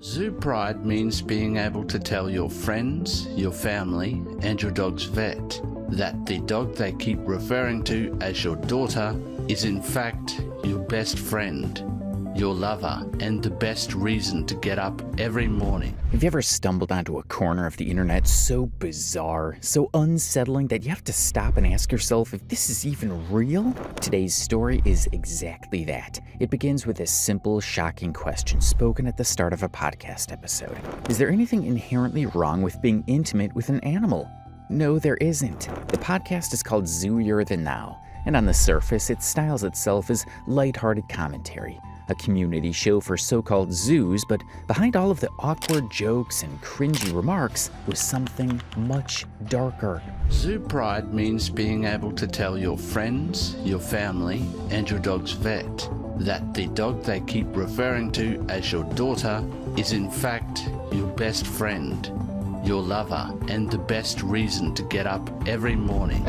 Zoo pride means being able to tell your friends, your family, and your dog's vet that the dog they keep referring to as your daughter is in fact your best friend, your lover, and the best reason to get up every morning. Have you ever stumbled onto a corner of the internet so bizarre, so unsettling that you have to stop and ask yourself if this is even real? Today's story is exactly that. It begins with a simple, shocking question spoken at the start of a podcast episode. Is there anything inherently wrong with being intimate with an animal? No, there isn't. The podcast is called Zooier Than Thou, and on the surface, it styles itself as lighthearted commentary, a community show for so-called zoos, but behind all of the awkward jokes and cringy remarks was something much darker. Zoo pride means being able to tell your friends, your family, and your dog's vet that the dog they keep referring to as your daughter is in fact your best friend, your lover, and the best reason to get up every morning.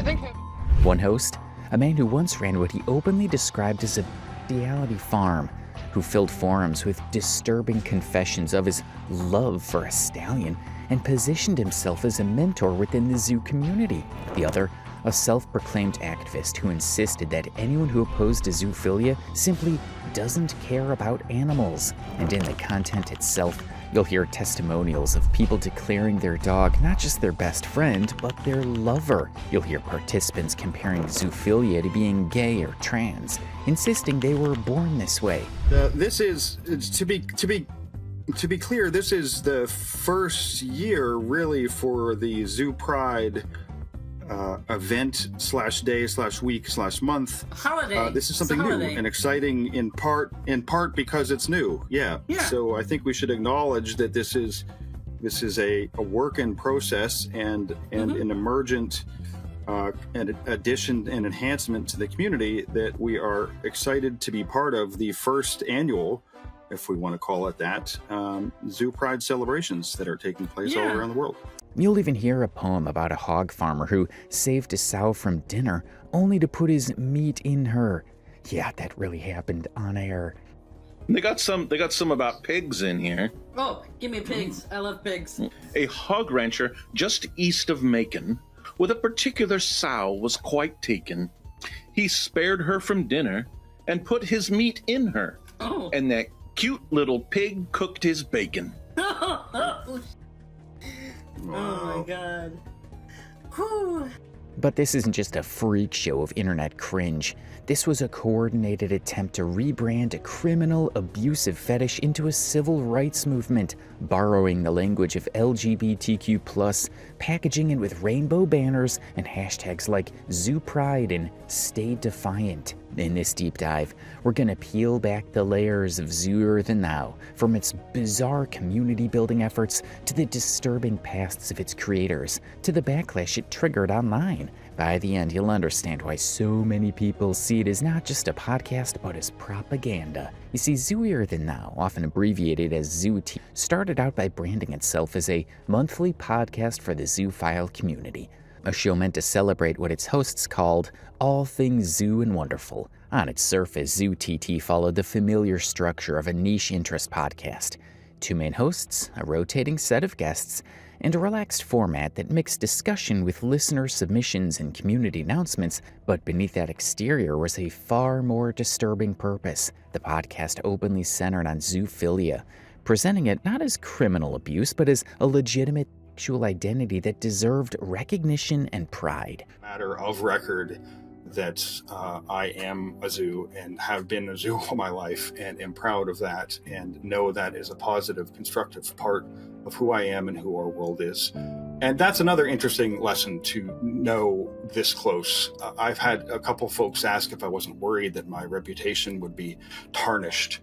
One host, a man who once ran what he openly described as a bestiality farm, who filled forums with disturbing confessions of his love for a stallion and positioned himself as a mentor within the zoo community. The other, a self-proclaimed activist who insisted that anyone who opposed to zoophilia simply doesn't care about animals. And in the content itself, you'll hear testimonials of people declaring their dog not just their best friend, but their lover. You'll hear participants comparing zoophilia to being gay or trans, insisting they were born this way. This is, to be clear, this is the first year really for the Zoo Pride event / day / week / month. Holiday. This is something new and exciting in part because it's new. Yeah. So I think we should acknowledge that this is a work in process and an emergent an addition and enhancement to the community that we are excited to be part of the first annual, if we want to call it that, Zoo Pride celebrations that are taking place all around the world. You'll even hear a poem about a hog farmer who saved a sow from dinner only to put his meat in her. Yeah, that really happened on air. They got some about pigs in here. Oh, give me pigs. I love pigs. A hog rancher just east of Macon, with a particular sow, was quite taken. He spared her from dinner and put his meat in her. Oh. And that cute little pig cooked his bacon. Oh my god. Whew. But this isn't just a freak show of internet cringe. This was a coordinated attempt to rebrand a criminal, abusive fetish into a civil rights movement, borrowing the language of LGBTQ+, packaging it with rainbow banners and hashtags like Zoo Pride and Stay Defiant. In this deep dive, we're gonna peel back the layers of Zooier Than Thou, from its bizarre community-building efforts to the disturbing pasts of its creators, to the backlash it triggered online. By the end, you'll understand why so many people see it as not just a podcast, but as propaganda. You see, Zooier Than Thou, often abbreviated as ZooT, started out by branding itself as a monthly podcast for the zoophile community, a show meant to celebrate what its hosts called all things zoo and wonderful. On its surface, ZooTT followed the familiar structure of a niche interest podcast. 2 main hosts, a rotating set of guests, and a relaxed format that mixed discussion with listener submissions and community announcements, but beneath that exterior was a far more disturbing purpose. The podcast openly centered on zoophilia, presenting it not as criminal abuse, but as a legitimate sexual identity that deserved recognition and pride. Matter of record that I am a zoo and have been a zoo all my life and am proud of that and know that is a positive, constructive part of who I am and who our world is. And that's another interesting lesson to know this close. I've had a couple folks ask if I wasn't worried that my reputation would be tarnished,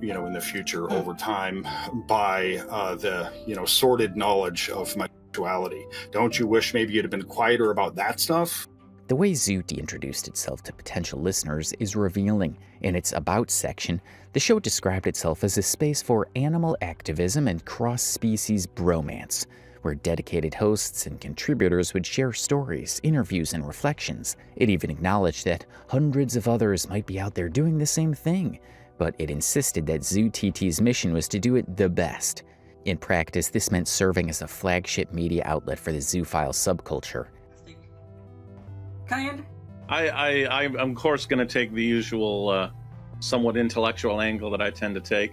in the future over time by the, sordid knowledge of my sexuality. Don't you wish maybe you'd have been quieter about that stuff? The way Zooty introduced itself to potential listeners is revealing. In its About section, the show described itself as a space for animal activism and cross-species bromance, where dedicated hosts and contributors would share stories, interviews, and reflections. It even acknowledged that hundreds of others might be out there doing the same thing. but it insisted that Zoo TT's mission was to do it the best. In practice, this meant serving as a flagship media outlet for the zoophile subculture. Kind? I'm of course going to take the usual somewhat intellectual angle that I tend to take.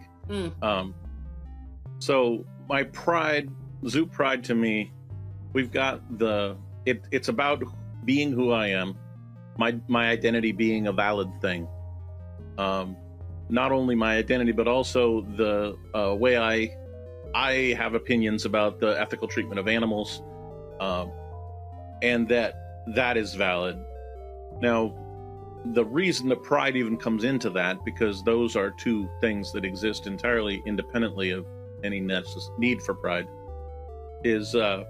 So my pride, zoo pride to me, we've got it's about being who I am, my identity being a valid thing. Not only my identity, but also the way I have opinions about the ethical treatment of animals, and that is valid. Now, the reason that pride even comes into that, because those are two things that exist entirely independently of any need for pride, is the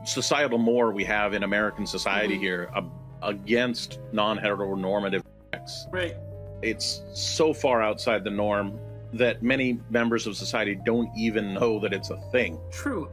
societal more we have in American society here against non-heteronormative sex. Right. It's so far outside the norm that many members of society don't even know that it's a thing. True.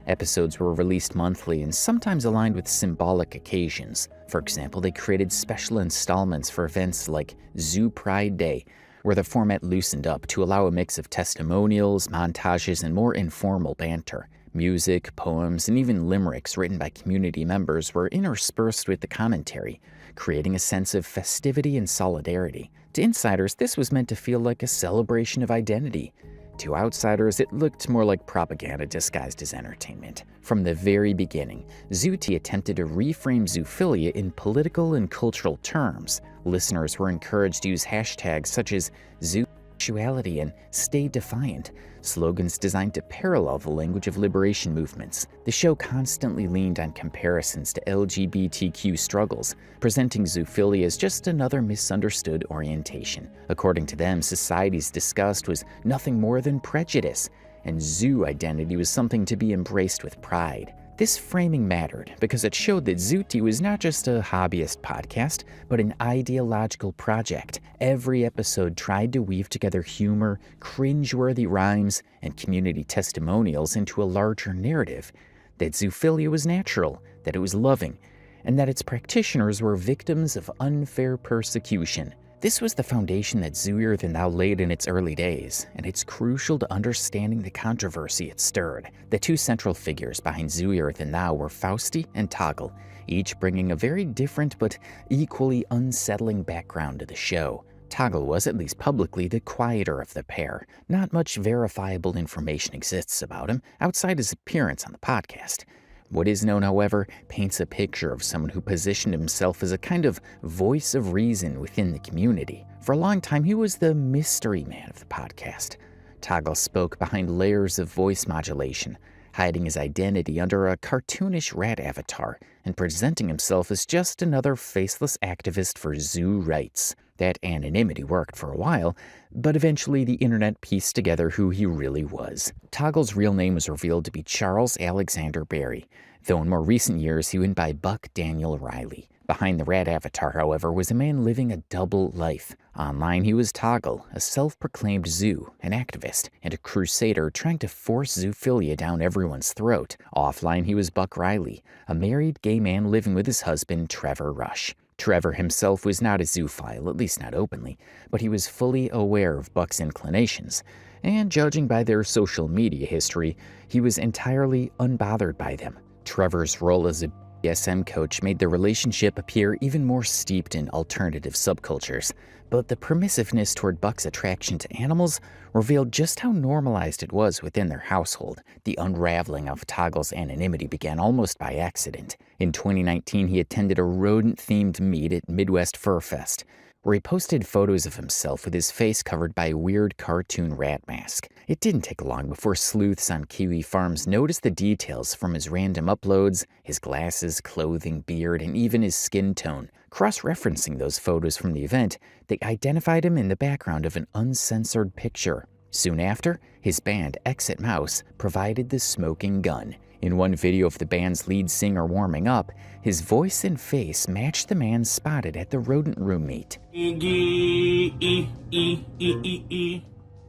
Episodes were released monthly and sometimes aligned with symbolic occasions. For example, they created special installments for events like Zoo Pride Day, where the format loosened up to allow a mix of testimonials, montages, and more informal banter. Music, poems, and even limericks written by community members were interspersed with the commentary, creating a sense of festivity and solidarity. To insiders, this was meant to feel like a celebration of identity. To outsiders, it looked more like propaganda disguised as entertainment. From the very beginning, Zooty attempted to reframe zoophilia in political and cultural terms. Listeners were encouraged to use hashtags such as zoosexuality and stay defiant, slogans designed to parallel the language of liberation movements. The show constantly leaned on comparisons to LGBTQ struggles, presenting zoophilia as just another misunderstood orientation. According to them, society's disgust was nothing more than prejudice, and zoo identity was something to be embraced with pride. This framing mattered because it showed that Zooty was not just a hobbyist podcast, but an ideological project. Every episode tried to weave together humor, cringeworthy rhymes, and community testimonials into a larger narrative. That zoophilia was natural, that it was loving, and that its practitioners were victims of unfair persecution. This was the foundation that Zooier Than Thou laid in its early days, and it's crucial to understanding the controversy it stirred. The two central figures behind Zooier Than Thou were Fausty and Toggle, each bringing a very different but equally unsettling background to the show. Toggle was, at least publicly, the quieter of the pair. Not much verifiable information exists about him outside his appearance on the podcast. What is known, however, paints a picture of someone who positioned himself as a kind of voice of reason within the community. For a long time, he was the mystery man of the podcast. Toggle spoke behind layers of voice modulation, hiding his identity under a cartoonish rat avatar and presenting himself as just another faceless activist for zoo rights. That anonymity worked for a while, but eventually the internet pieced together who he really was. Toggle's real name was revealed to be Charles Alexander Berry, though in more recent years he went by Buck Daniel Riley. Behind the rat avatar, however, was a man living a double life. Online, he was Toggle, a self-proclaimed zoo, an activist, and a crusader trying to force zoophilia down everyone's throat. Offline, he was Buck Riley, a married gay man living with his husband, Trevor Rush. Trevor himself was not a zoophile, at least not openly, but he was fully aware of Buck's inclinations, and judging by their social media history, he was entirely unbothered by them. Trevor's role as a BDSM coach made the relationship appear even more steeped in alternative subcultures, but the permissiveness toward Buck's attraction to animals revealed just how normalized it was within their household. The unraveling of Toggle's anonymity began almost by accident. In 2019, he attended a rodent-themed meet at Midwest Fur Fest, where he posted photos of himself with his face covered by a weird cartoon rat mask. It didn't take long before sleuths on Kiwi Farms noticed the details from his random uploads, his glasses, clothing, beard, and even his skin tone. Cross-referencing those photos from the event, they identified him in the background of an uncensored picture. Soon after, his band, Exit Mouse, provided the smoking gun. In one video of the band's lead singer warming up, his voice and face matched the man spotted at the rodent room meet.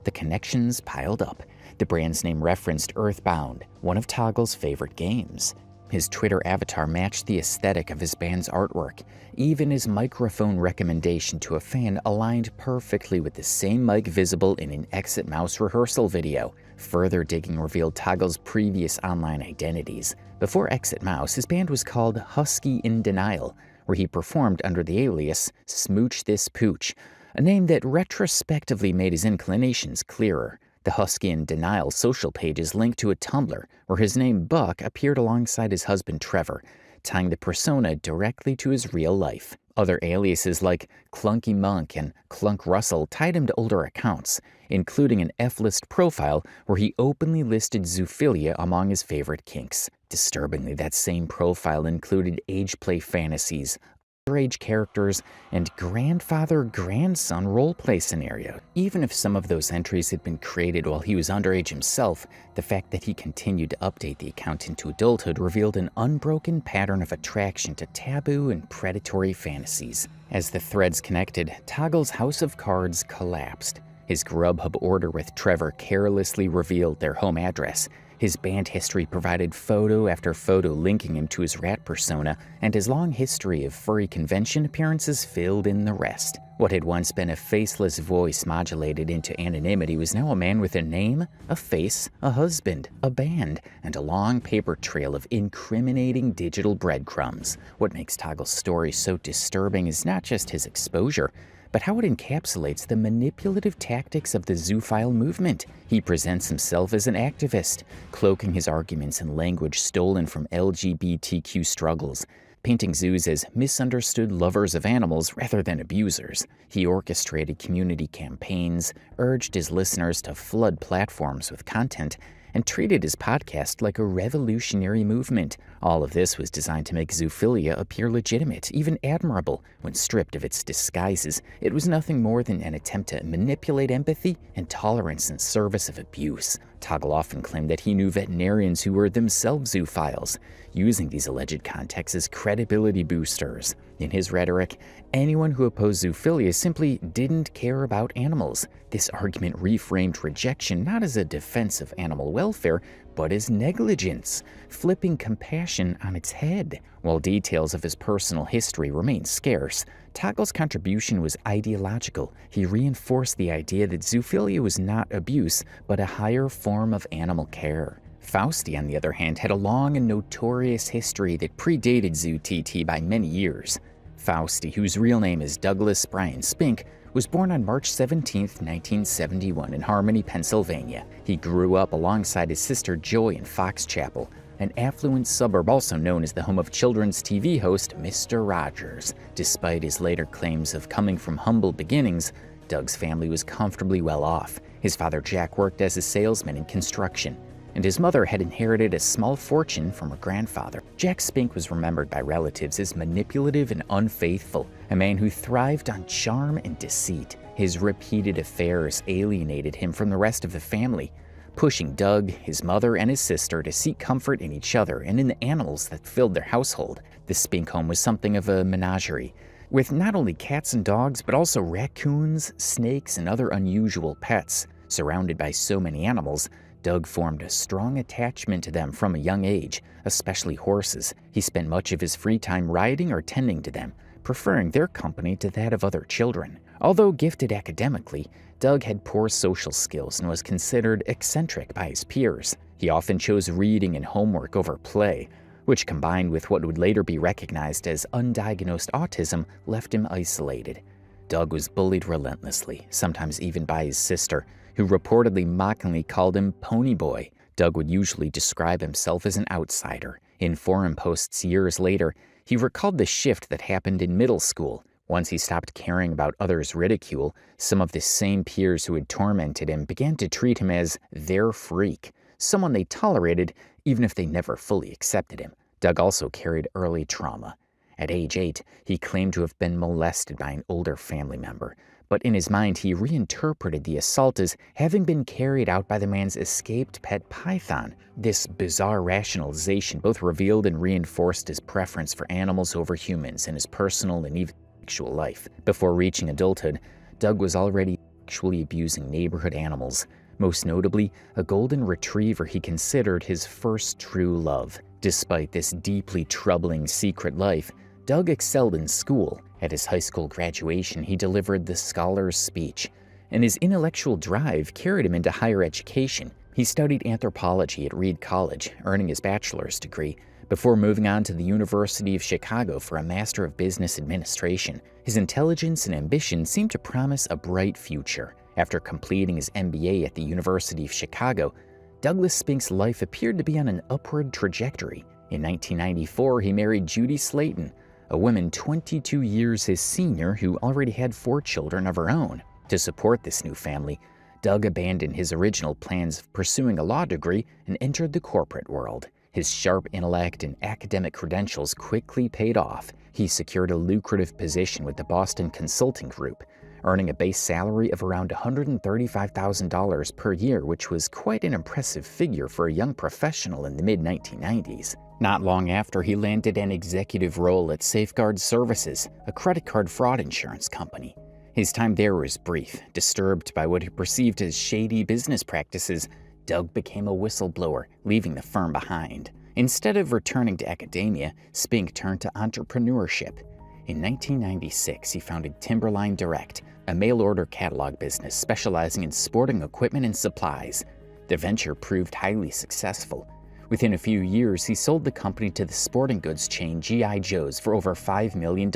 The connections piled up. The brand's name referenced Earthbound, one of Toggle's favorite games. His Twitter avatar matched the aesthetic of his band's artwork. Even his microphone recommendation to a fan aligned perfectly with the same mic visible in an Exit Mouse rehearsal video. Further digging revealed Toggle's previous online identities. Before Exit Mouse, his band was called Husky in Denial, where he performed under the alias Smooch This Pooch, a name that retrospectively made his inclinations clearer. The Husky in Denial social page is linked to a Tumblr where his name Buck appeared alongside his husband Trevor, tying the persona directly to his real life. Other aliases like Clunky Monk and Clunk Russell tied him to older accounts, including an F-list profile where he openly listed zoophilia among his favorite kinks. Disturbingly, that same profile included age play fantasies, underage characters, and grandfather-grandson roleplay scenario. Even if some of those entries had been created while he was underage himself, the fact that he continued to update the account into adulthood revealed an unbroken pattern of attraction to taboo and predatory fantasies. As the threads connected, Toggle's house of cards collapsed. His Grubhub order with Trevor carelessly revealed their home address. His band history provided photo after photo linking him to his rat persona, and his long history of furry convention appearances filled in the rest. What had once been a faceless voice modulated into anonymity was now a man with a name, a face, a husband, a band, and a long paper trail of incriminating digital breadcrumbs. What makes Toggle's story so disturbing is not just his exposure, but how it encapsulates the manipulative tactics of the zoophile movement. He presents himself as an activist, cloaking his arguments in language stolen from LGBTQ struggles, painting zoos as misunderstood lovers of animals rather than abusers. He orchestrated community campaigns, urged his listeners to flood platforms with content, and treated his podcast like a revolutionary movement. All of this was designed to make zoophilia appear legitimate, even admirable. When stripped of its disguises, it was nothing more than an attempt to manipulate empathy and tolerance in service of abuse. Toggle often claimed that he knew veterinarians who were themselves zoophiles, using these alleged contexts as credibility boosters. In his rhetoric, anyone who opposed zoophilia simply didn't care about animals. This argument reframed rejection not as a defense of animal welfare, but as negligence, flipping compassion on its head. While details of his personal history remain scarce, Toggle's contribution was ideological. He reinforced the idea that zoophilia was not abuse, but a higher form of animal care. Fausty, on the other hand, had a long and notorious history that predated Zoo TT by many years. Fausty, whose real name is Douglas Brian Spink, was born on March 17, 1971 in Harmony, Pennsylvania. He grew up alongside his sister Joy in Fox Chapel, an affluent suburb also known as the home of children's TV host Mr. Rogers. Despite his later claims of coming from humble beginnings, Doug's family was comfortably well off. His father Jack worked as a salesman in construction, and his mother had inherited a small fortune from her grandfather. Jack Spink was remembered by relatives as manipulative and unfaithful, a man who thrived on charm and deceit. His repeated affairs alienated him from the rest of the family, pushing Doug, his mother, and his sister to seek comfort in each other and in the animals that filled their household. The Spink home was something of a menagerie, with not only cats and dogs, but also raccoons, snakes, and other unusual pets. Surrounded by so many animals, Doug formed a strong attachment to them from a young age, especially horses. He spent much of his free time riding or tending to them, preferring their company to that of other children. Although gifted academically, Doug had poor social skills and was considered eccentric by his peers. He often chose reading and homework over play, which combined with what would later be recognized as undiagnosed autism left him isolated. Doug was bullied relentlessly, sometimes even by his sister, who reportedly mockingly called him Pony Boy. Doug would usually describe himself as an outsider. In forum posts years later, he recalled the shift that happened in middle school. Once he stopped caring about others' ridicule, some of the same peers who had tormented him began to treat him as their freak, someone they tolerated even if they never fully accepted him. Doug also carried early trauma. At age 8, he claimed to have been molested by an older family member, but in his mind he reinterpreted the assault as having been carried out by the man's escaped pet python. This bizarre rationalization both revealed and reinforced his preference for animals over humans in his personal and even sexual life. Before reaching adulthood, Doug was already sexually abusing neighborhood animals, most notably a golden retriever he considered his first true love. Despite this deeply troubling secret life, Doug excelled in school. At his high school graduation, he delivered the scholar's speech, and his intellectual drive carried him into higher education. He studied anthropology at Reed College, earning his bachelor's degree, before moving on to the University of Chicago for a Master of Business Administration. His intelligence and ambition seemed to promise a bright future. After completing his MBA at the University of Chicago, Douglas Spink's life appeared to be on an upward trajectory. In 1994, he married Judy Slayton, a woman 22 years his senior who already had 4 children of her own. To support this new family, Doug abandoned his original plans of pursuing a law degree and entered the corporate world. His sharp intellect and academic credentials quickly paid off. He secured a lucrative position with the Boston Consulting Group, earning a base salary of around $135,000 per year, which was quite an impressive figure for a young professional in the mid-1990s. Not long after, he landed an executive role at Safeguard Services, a credit card fraud insurance company. His time there was brief. Disturbed by what he perceived as shady business practices, Doug became a whistleblower, leaving the firm behind. Instead of returning to academia, Spink turned to entrepreneurship. In 1996, he founded Timberline Direct, a mail-order catalog business specializing in sporting equipment and supplies. The venture proved highly successful. Within a few years, he sold the company to the sporting goods chain G.I. Joe's for over $5 million,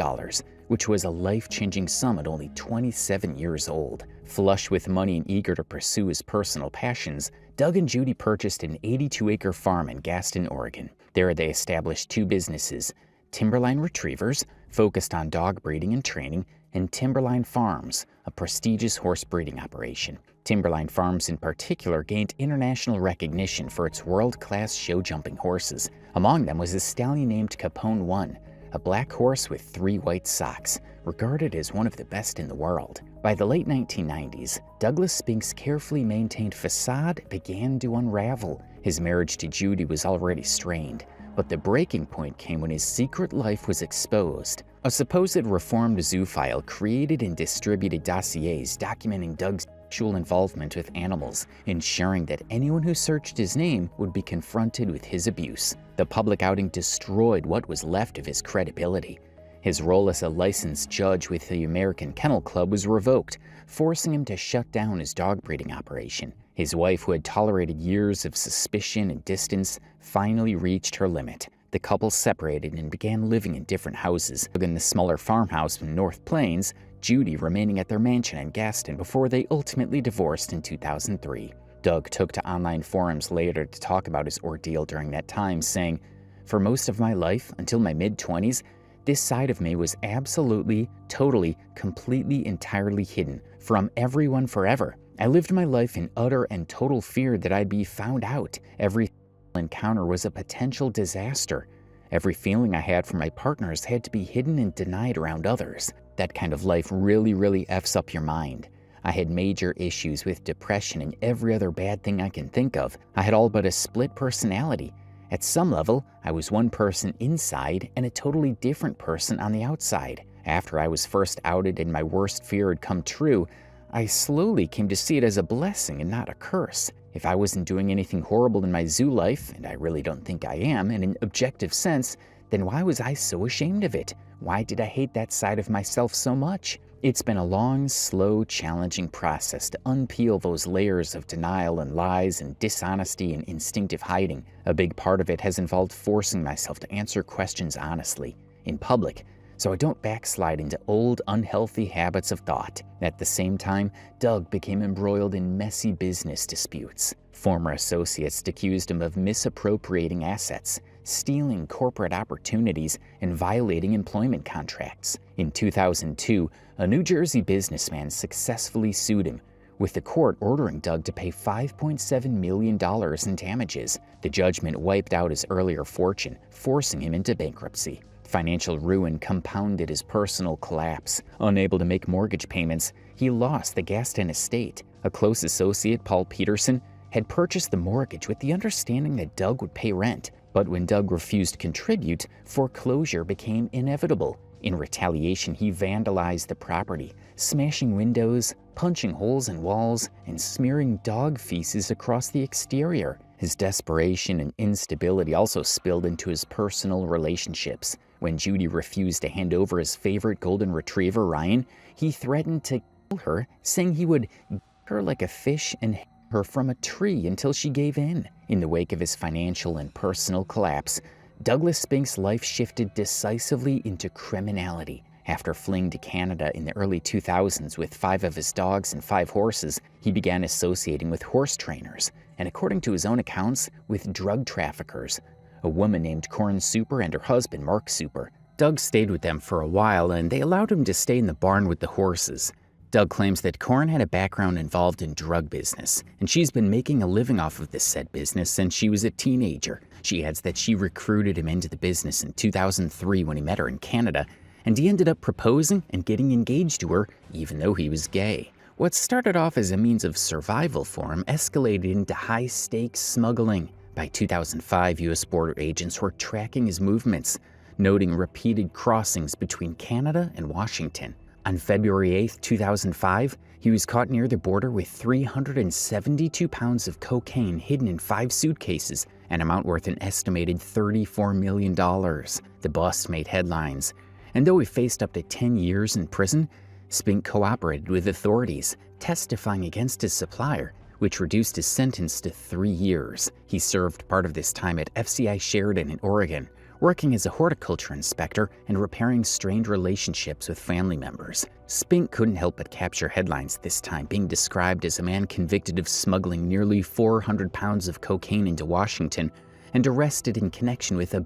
which was a life-changing sum at only 27 years old. Flush with money and eager to pursue his personal passions, Doug and Judy purchased an 82-acre farm in Gaston, Oregon. There they established 2 businesses, Timberline Retrievers, focused on dog breeding and training, and Timberline Farms, a prestigious horse breeding operation. Timberline Farms in particular gained international recognition for its world-class show-jumping horses. Among them was a stallion named Capone 1, a black horse with 3 white socks, regarded as one of the best in the world. By the late 1990s, Douglas Spink's carefully maintained facade began to unravel. His marriage to Judy was already strained, but the breaking point came when his secret life was exposed. A supposed reformed zoophile created and distributed dossiers documenting Doug's sexual involvement with animals, ensuring that anyone who searched his name would be confronted with his abuse. The public outing destroyed what was left of his credibility. His role as a licensed judge with the American Kennel Club was revoked, forcing him to shut down his dog breeding operation. His wife, who had tolerated years of suspicion and distance, finally reached her limit. The couple separated and began living in different houses. In the smaller farmhouse in North Plains, Judy remaining at their mansion in Gaston before they ultimately divorced in 2003. Doug took to online forums later to talk about his ordeal during that time, saying, "For most of my life, until my mid-20s, this side of me was absolutely, totally, completely, entirely hidden from everyone forever. I lived my life in utter and total fear that I'd be found out. Every encounter was a potential disaster. Every feeling I had for my partners had to be hidden and denied around others. That kind of life really F's up your mind. I had major issues with depression and every other bad thing I can think of. I had all but a split personality. At some level, I was one person inside and a totally different person on the outside. After I was first outed and my worst fear had come true, I slowly came to see it as a blessing and not a curse. If I wasn't doing anything horrible in my zoo life, and I really don't think I am in an objective sense, then why was I so ashamed of it? Why did I hate that side of myself so much? It's been a long, slow, challenging process to unpeel those layers of denial and lies and dishonesty and instinctive hiding. A big part of it has involved forcing myself to answer questions honestly, in public, so I don't backslide into old, unhealthy habits of thought. At the same time, Doug became embroiled in messy business disputes. Former associates accused him of misappropriating assets, stealing corporate opportunities, and violating employment contracts. In 2002, a New Jersey businessman successfully sued him, with the court ordering Doug to pay $5.7 million in damages. The judgment wiped out his earlier fortune, forcing him into bankruptcy. Financial ruin compounded his personal collapse. Unable to make mortgage payments, he lost the Gaston estate. A close associate, Paul Peterson, had purchased the mortgage with the understanding that Doug would pay rent. But when Doug refused to contribute, foreclosure became inevitable. In retaliation, he vandalized the property, smashing windows, punching holes in walls, and smearing dog feces across the exterior. His desperation and instability also spilled into his personal relationships. When Judy refused to hand over his favorite golden retriever, Ryan, he threatened to kill her, saying he would get her like a fish and hang her from a tree until she gave in. In the wake of his financial and personal collapse, Douglas Spink's life shifted decisively into criminality. After fleeing to Canada in the early 2000s with 5 of his dogs and 5 horses, he began associating with horse trainers, and according to his own accounts, with drug traffickers, a woman named Corin Super and her husband, Mark Super. Doug stayed with them for a while, and they allowed him to stay in the barn with the horses. Doug claims that Corin had a background involved in drug business, and she's been making a living off of this said business since she was a teenager. She adds that she recruited him into the business in 2003 when he met her in Canada, and he ended up proposing and getting engaged to her, even though he was gay. What started off as a means of survival for him escalated into high-stakes smuggling. By 2005, U.S. border agents were tracking his movements, noting repeated crossings between Canada and Washington. On February 8, 2005, he was caught near the border with 372 pounds of cocaine hidden in 5 suitcases, an amount worth an estimated $34 million. The bust made headlines, and though he faced up to 10 years in prison, Spink cooperated with authorities, testifying against his supplier, which reduced his sentence to 3 years. He served part of this time at FCI Sheridan in Oregon, working as a horticulture inspector and repairing strained relationships with family members. Spink couldn't help but capture headlines this time, being described as a man convicted of smuggling nearly 400 pounds of cocaine into Washington and arrested in connection with a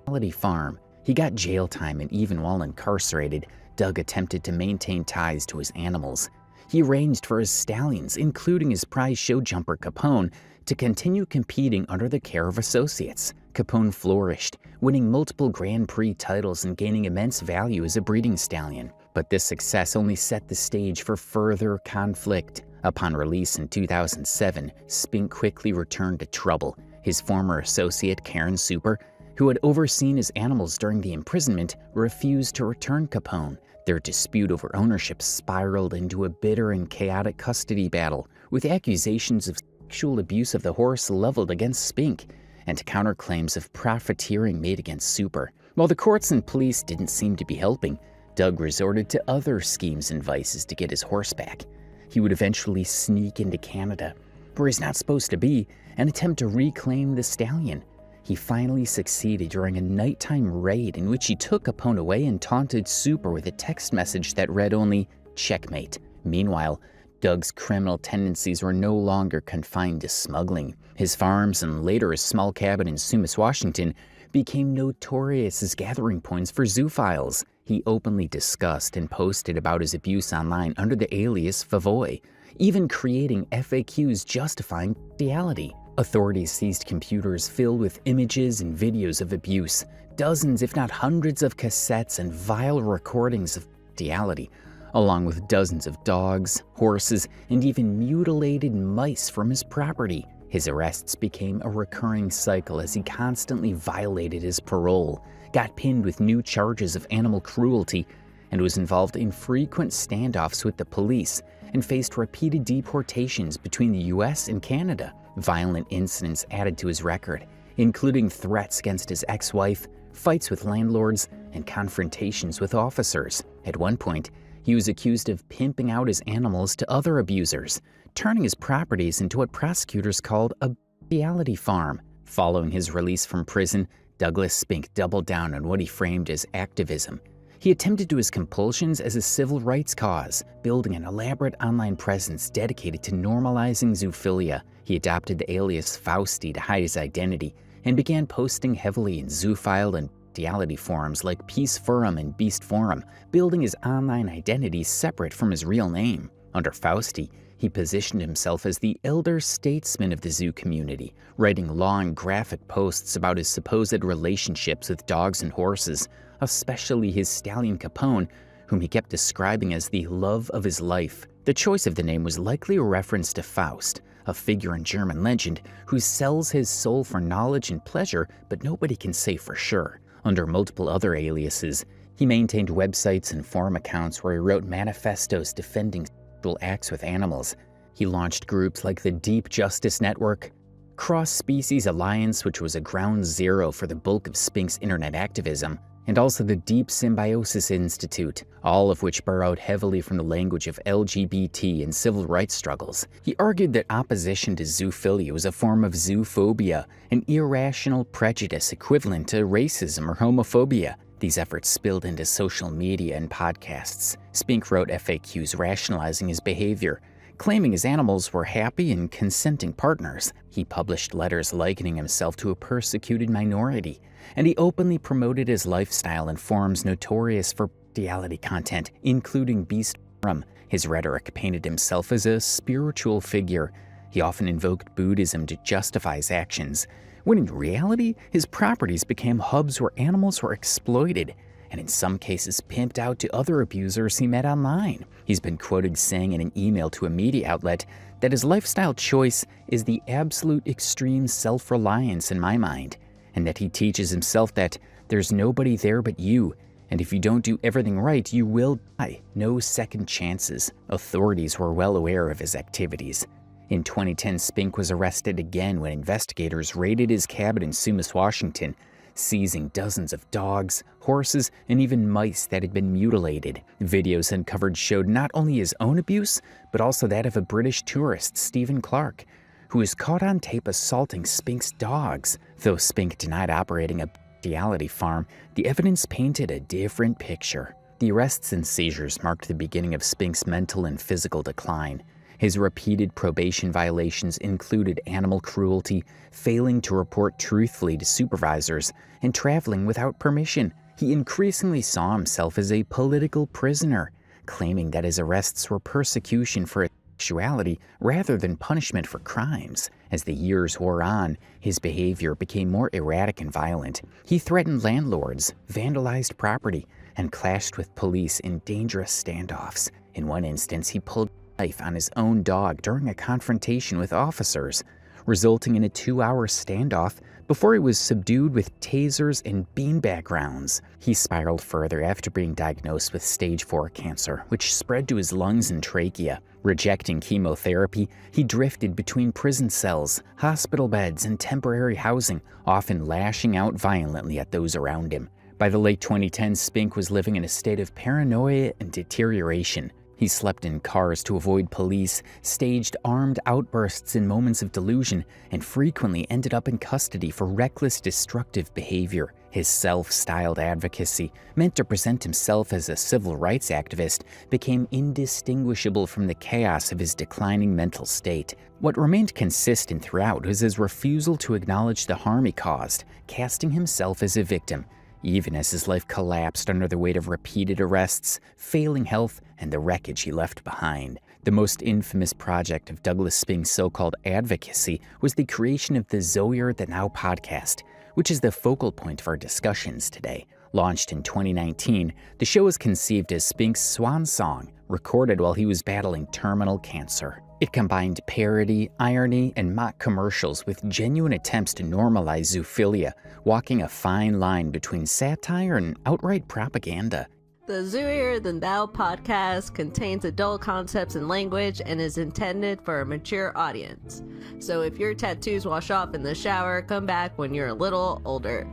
Criminality farm. He got jail time, and even while incarcerated, Doug attempted to maintain ties to his animals. He arranged for his stallions, including his prize show jumper Capone, to continue competing under the care of associates. Capone flourished, winning multiple Grand Prix titles and gaining immense value as a breeding stallion. But this success only set the stage for further conflict. Upon release in 2007, Spink quickly returned to trouble. His former associate, Karen Super, who had overseen his animals during the imprisonment, refused to return Capone. Their dispute over ownership spiraled into a bitter and chaotic custody battle, with accusations of sexual abuse of the horse leveled against Spink, and counterclaims of profiteering made against Super. While the courts and police didn't seem to be helping, Doug resorted to other schemes and vices to get his horse back. He would eventually sneak into Canada, where he's not supposed to be, and attempt to reclaim the stallion. He finally succeeded during a nighttime raid in which he took Capone away and taunted Super with a text message that read only, "Checkmate." Meanwhile, Doug's criminal tendencies were no longer confined to smuggling. His farms and later his small cabin in Sumas, Washington, became notorious as gathering points for zoophiles. He openly discussed and posted about his abuse online under the alias Favoy, even creating FAQs justifying bestiality. Authorities seized computers filled with images and videos of abuse, dozens if not hundreds of cassettes and vile recordings of bestiality, along with dozens of dogs, horses, and even mutilated mice from his property. His arrests became a recurring cycle as he constantly violated his parole, got pinned with new charges of animal cruelty, and was involved in frequent standoffs with the police, and faced repeated deportations between the US and Canada. Violent incidents added to his record, including threats against his ex-wife, fights with landlords, and confrontations with officers. At one point, he was accused of pimping out his animals to other abusers, turning his properties into what prosecutors called a bestiality farm. Following his release from prison, Douglas Spink doubled down on what he framed as activism. He attempted to his compulsions as a civil rights cause, building an elaborate online presence dedicated to normalizing zoophilia. He adopted the alias Fausty to hide his identity and began posting heavily in zoophile and bestiality forums like Peace Forum and Beast Forum, building his online identity separate from his real name. Under Fausty, he positioned himself as the elder statesman of the zoo community, writing long, graphic posts about his supposed relationships with dogs and horses, especially his stallion Capone, whom he kept describing as the love of his life. The choice of the name was likely a reference to Faust, a figure in German legend who sells his soul for knowledge and pleasure, but nobody can say for sure. Under multiple other aliases, he maintained websites and forum accounts where he wrote manifestos defending sexual acts with animals. He launched groups like the Deep Justice Network, Cross-Species Alliance, which was a ground zero for the bulk of Spink's internet activism, and also the Deep Symbiosis Institute, all of which borrowed heavily from the language of LGBT and civil rights struggles. He argued that opposition to zoophilia was a form of zoophobia, an irrational prejudice equivalent to racism or homophobia. These efforts spilled into social media and podcasts. Spink wrote FAQs rationalizing his behavior, claiming his animals were happy and consenting partners. He published letters likening himself to a persecuted minority, and he openly promoted his lifestyle in forums notorious for bestiality content, including beast porn. His rhetoric painted himself as a spiritual figure. He often invoked Buddhism to justify his actions, when in reality, his properties became hubs where animals were exploited, and in some cases pimped out to other abusers he met online. He's been quoted saying in an email to a media outlet that his lifestyle choice is the absolute extreme self-reliance in my mind, and that he teaches himself that there's nobody there but you, and if you don't do everything right, you will die. No second chances. Authorities were well aware of his activities. In 2010, Spink was arrested again when investigators raided his cabin in Sumas, Washington, seizing dozens of dogs, horses, and even mice that had been mutilated. Videos uncovered showed not only his own abuse, but also that of a British tourist, Stephen Clark, who was caught on tape assaulting Spink's dogs. Though Spink denied operating a bestiality farm, the evidence painted a different picture. The arrests and seizures marked the beginning of Spink's mental and physical decline. His repeated probation violations included animal cruelty, failing to report truthfully to supervisors, and traveling without permission. He increasingly saw himself as a political prisoner, claiming that his arrests were persecution for his sexuality rather than punishment for crimes. As the years wore on, his behavior became more erratic and violent. He threatened landlords, vandalized property, and clashed with police in dangerous standoffs. In one instance, he pulled knife on his own dog during a confrontation with officers, resulting in a 2-hour standoff before he was subdued with tasers and beanbag rounds. He spiraled further after being diagnosed with stage 4 cancer, which spread to his lungs and trachea. Rejecting chemotherapy, he drifted between prison cells, hospital beds, and temporary housing, often lashing out violently at those around him. By the late 2010s, Spink was living in a state of paranoia and deterioration. He slept in cars to avoid police, staged armed outbursts in moments of delusion, and frequently ended up in custody for reckless, destructive behavior. His self-styled advocacy, meant to present himself as a civil rights activist, became indistinguishable from the chaos of his declining mental state. What remained consistent throughout was his refusal to acknowledge the harm he caused, casting himself as a victim, even as his life collapsed under the weight of repeated arrests, failing health, and the wreckage he left behind. The most infamous project of Douglas Spink's so-called advocacy was the creation of the Zooier Than Thou podcast, which is the focal point of our discussions today. Launched in 2019, the show was conceived as Spink's swan song, recorded while he was battling terminal cancer. It combined parody, irony, and mock commercials with genuine attempts to normalize zoophilia, walking a fine line between satire and outright propaganda. The Zooier Than Thou podcast contains adult concepts and language and is intended for a mature audience. So if your tattoos wash off in the shower, come back when you're a little older.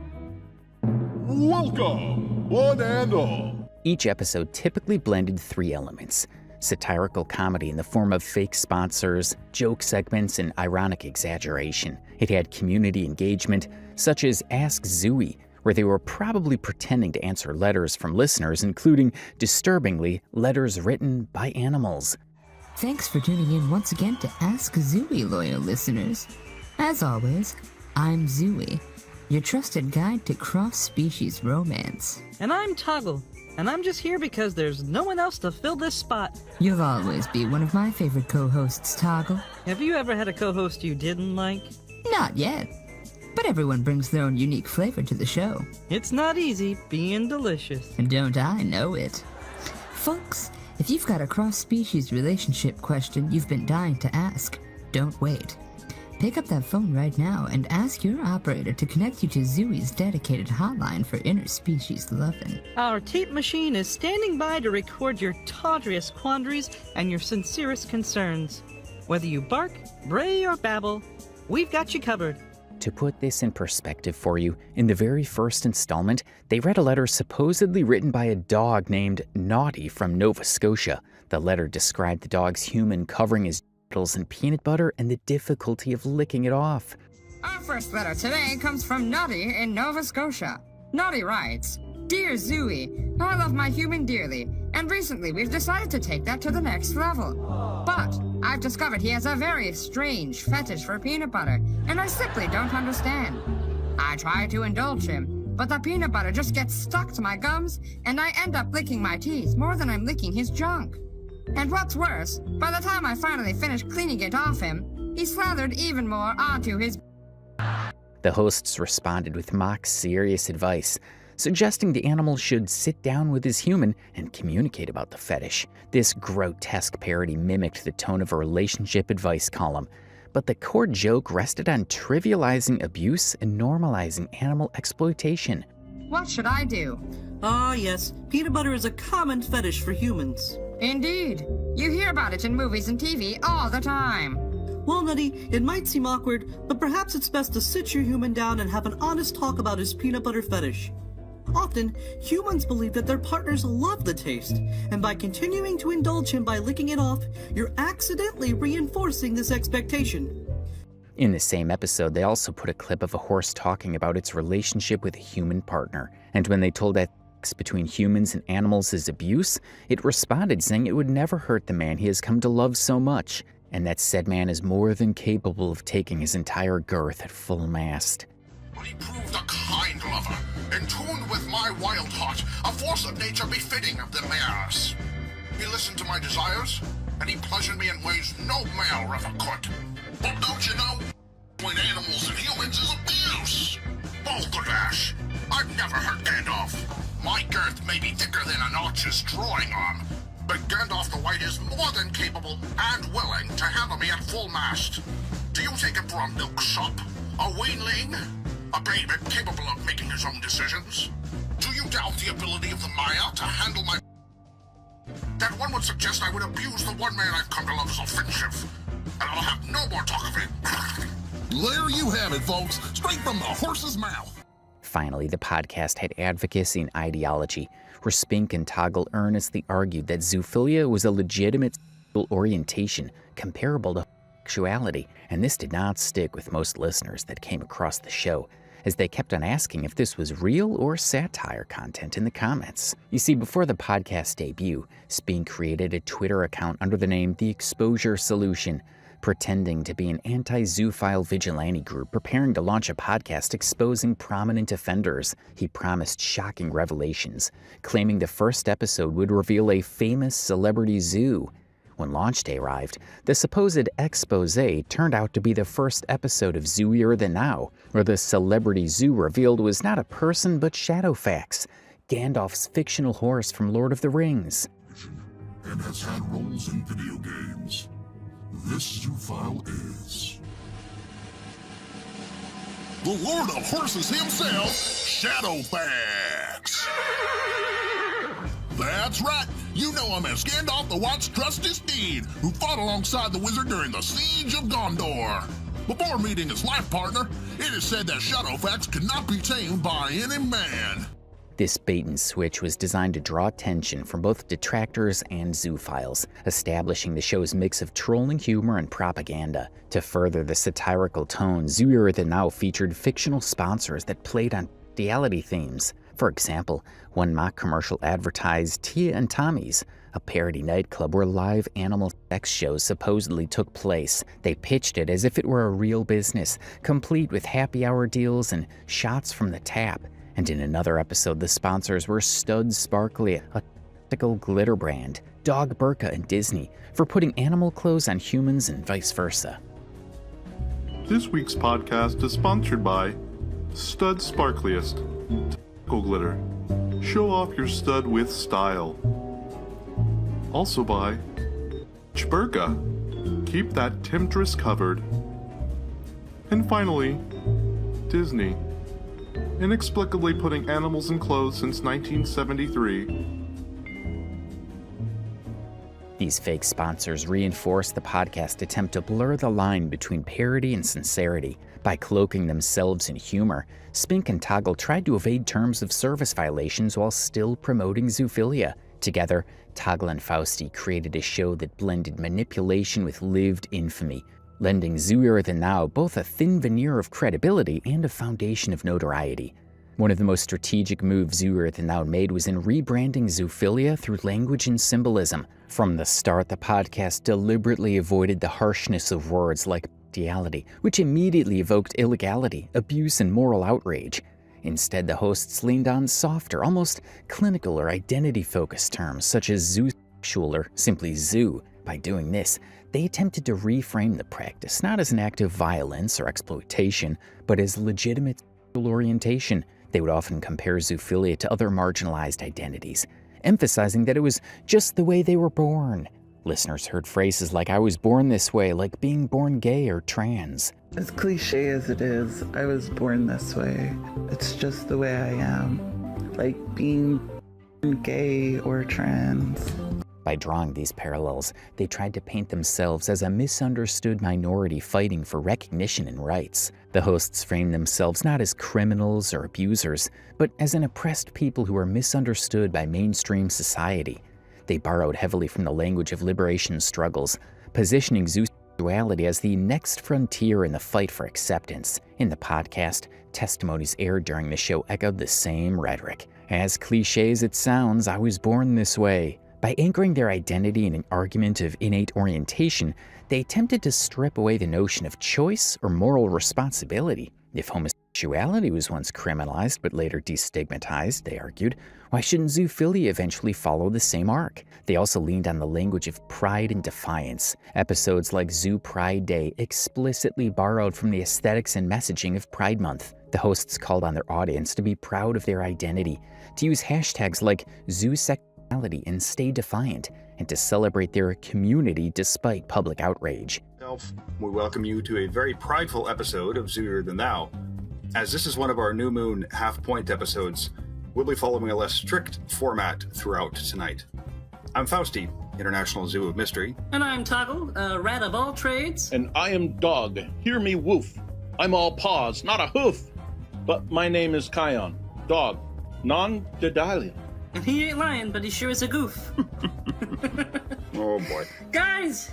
Welcome, one and all. Each episode typically blended 3 elements: satirical comedy in the form of fake sponsors, joke segments, and ironic exaggeration. It had community engagement, such as Ask Zooey, where they were probably pretending to answer letters from listeners, including, disturbingly, letters written by animals. Thanks for tuning in once again to Ask Zooey, loyal listeners. As always, I'm Zooey, your trusted guide to cross-species romance. And I'm Toggle, and I'm just here because there's no one else to fill this spot. You'll always be one of my favorite co-hosts, Toggle. Have you ever had a co-host you didn't like? Not yet, but everyone brings their own unique flavor to the show. It's not easy being delicious. And don't I know it? Folks, if you've got a cross-species relationship question you've been dying to ask, don't wait. Pick up that phone right now and ask your operator to connect you to Zooey's dedicated hotline for interspecies lovin'. Our tape machine is standing by to record your tawdriest quandaries and your sincerest concerns. Whether you bark, bray, or babble, we've got you covered. To put this in perspective for you, in the very first installment, they read a letter supposedly written by a dog named Naughty from Nova Scotia. The letter described the dog's human covering his genitals in peanut butter and the difficulty of licking it off. Our first letter today comes from Naughty in Nova Scotia. Naughty writes, "Dear Zooey, I love my human dearly, and recently we've decided to take that to the next level. But I've discovered he has a very strange fetish for peanut butter, and I simply don't understand. I try to indulge him, but the peanut butter just gets stuck to my gums, and I end up licking my teeth more than I'm licking his junk. And what's worse, by the time I finally finish cleaning it off him, he slathered even more onto his..." The hosts responded with mock serious advice, suggesting the animal should sit down with his human and communicate about the fetish. This grotesque parody mimicked the tone of a relationship advice column, but the core joke rested on trivializing abuse and normalizing animal exploitation. What should I do? Ah, yes. Peanut butter is a common fetish for humans. Indeed. You hear about it in movies and TV all the time. Well, Nutty, it might seem awkward, but perhaps it's best to sit your human down and have an honest talk about his peanut butter fetish. Often, humans believe that their partners love the taste, and by continuing to indulge him by licking it off, you're accidentally reinforcing this expectation. In the same episode, they also put a clip of a horse talking about its relationship with a human partner, and when they told that sex between humans and animals is abuse, it responded saying it would never hurt the man he has come to love so much, and that said man is more than capable of taking his entire girth at full mast. But he proved a kind lover, in tune with my wild heart, a force of nature befitting of the mares. He listened to my desires, and he pleasured me in ways no male ever could. But don't you know, between animals and humans is abuse. Backlash. I've never hurt Gandalf. My girth may be thicker than an archer's drawing arm, but Gandalf the White is more than capable and willing to handle me at full mast. Do you take him for a milksop? A weanling? A babe capable of making his own decisions? Do you doubt the ability of the Maya to handle my... That one would suggest I would abuse the one man I've come to love as offensive. And I'll have no more talk of it. There you have it, folks. Straight from the horse's mouth. Finally, the podcast had advocacy and ideology, where Spink and Toggle earnestly argued that zoophilia was a legitimate sexual orientation comparable to sexuality, and this did not stick with most listeners that came across the show, as they kept on asking if this was real or satire content in the comments. You see, before the podcast debut, Spink created a Twitter account under the name The Exposure Solution, pretending to be an anti-zoophile vigilante group preparing to launch a podcast exposing prominent offenders. He promised shocking revelations, claiming the first episode would reveal a famous celebrity zoo. When launch day arrived, the supposed expose turned out to be the first episode of Zooier Than Thou, where the celebrity zoo revealed was not a person but Shadowfax, Gandalf's fictional horse from Lord of the Rings. And has had roles in video games. This zoophile is... the Lord of Horses himself, Shadowfax! That's right! You know him as Gandalf the White's trusty steed, who fought alongside the wizard during the Siege of Gondor. Before meeting his life partner, it is said that Shadowfax could not be tamed by any man. This bait and switch was designed to draw attention from both detractors and zoophiles, establishing the show's mix of trolling humor and propaganda. To further the satirical tone, Zooier Than Thou featured fictional sponsors that played on bestiality themes. For example, one mock commercial advertised Tia and Tommy's, a parody nightclub where live animal sex shows supposedly took place. They pitched it as if it were a real business, complete with happy hour deals and shots from the tap. And in another episode, the sponsors were Stud Sparkly, a tactical glitter brand, Dog Burka, and Disney, for putting animal clothes on humans and vice versa. This week's podcast is sponsored by Stud Sparkliest, tactical glitter. Show off your stud with style. Also by Burka. Keep that temptress covered. And finally, Disney. Inexplicably putting animals in clothes since 1973. These fake sponsors reinforce the podcast's attempt to blur the line between parody and sincerity. By cloaking themselves in humor, Spink and Toggle tried to evade terms of service violations while still promoting zoophilia. Together, Toggle and Fausty created a show that blended manipulation with lived infamy, lending Zooier Than Thou both a thin veneer of credibility and a foundation of notoriety. One of the most strategic moves Zooier Than Thou made was in rebranding zoophilia through language and symbolism. From the start, the podcast deliberately avoided the harshness of words like bestiality, which immediately evoked illegality, abuse, and moral outrage. Instead, the hosts leaned on softer, almost clinical or identity-focused terms such as zoosexual or simply zoo. By doing this, they attempted to reframe the practice not as an act of violence or exploitation, but as legitimate sexual orientation. They would often compare zoophilia to other marginalized identities, emphasizing that it was just the way they were born. Listeners heard phrases like, "I was born this way," like being born gay or trans. As cliche as it is, I was born this way. It's just the way I am. Like being gay or trans. By drawing these parallels, they tried to paint themselves as a misunderstood minority fighting for recognition and rights. The hosts framed themselves not as criminals or abusers, but as an oppressed people who were misunderstood by mainstream society. They borrowed heavily from the language of liberation struggles, positioning zoosexuality as the next frontier in the fight for acceptance. In the podcast, testimonies aired during the show echoed the same rhetoric. As cliché as it sounds, I was born this way. By anchoring their identity in an argument of innate orientation, they attempted to strip away the notion of choice or moral responsibility. If homosexuality was once criminalized but later destigmatized, they argued, why shouldn't zoophilia eventually follow the same arc? They also leaned on the language of pride and defiance. Episodes like Zoo Pride Day explicitly borrowed from the aesthetics and messaging of Pride Month. The hosts called on their audience to be proud of their identity, to use hashtags like zoosexuality and stay defiant, and to celebrate their community despite public outrage. We welcome you to a very prideful episode of Zooier Than Thou. As this is one of our new moon half-point episodes, we'll be following a less strict format throughout tonight. I'm Fausty, International Zoo of Mystery. And I'm Toggle, a rat of all trades. And I am Dog. Hear me woof. I'm all paws, not a hoof. But my name is Kion. Dog. Non-Dedalian. And he ain't lying, but he sure is a goof. Oh boy. Guys,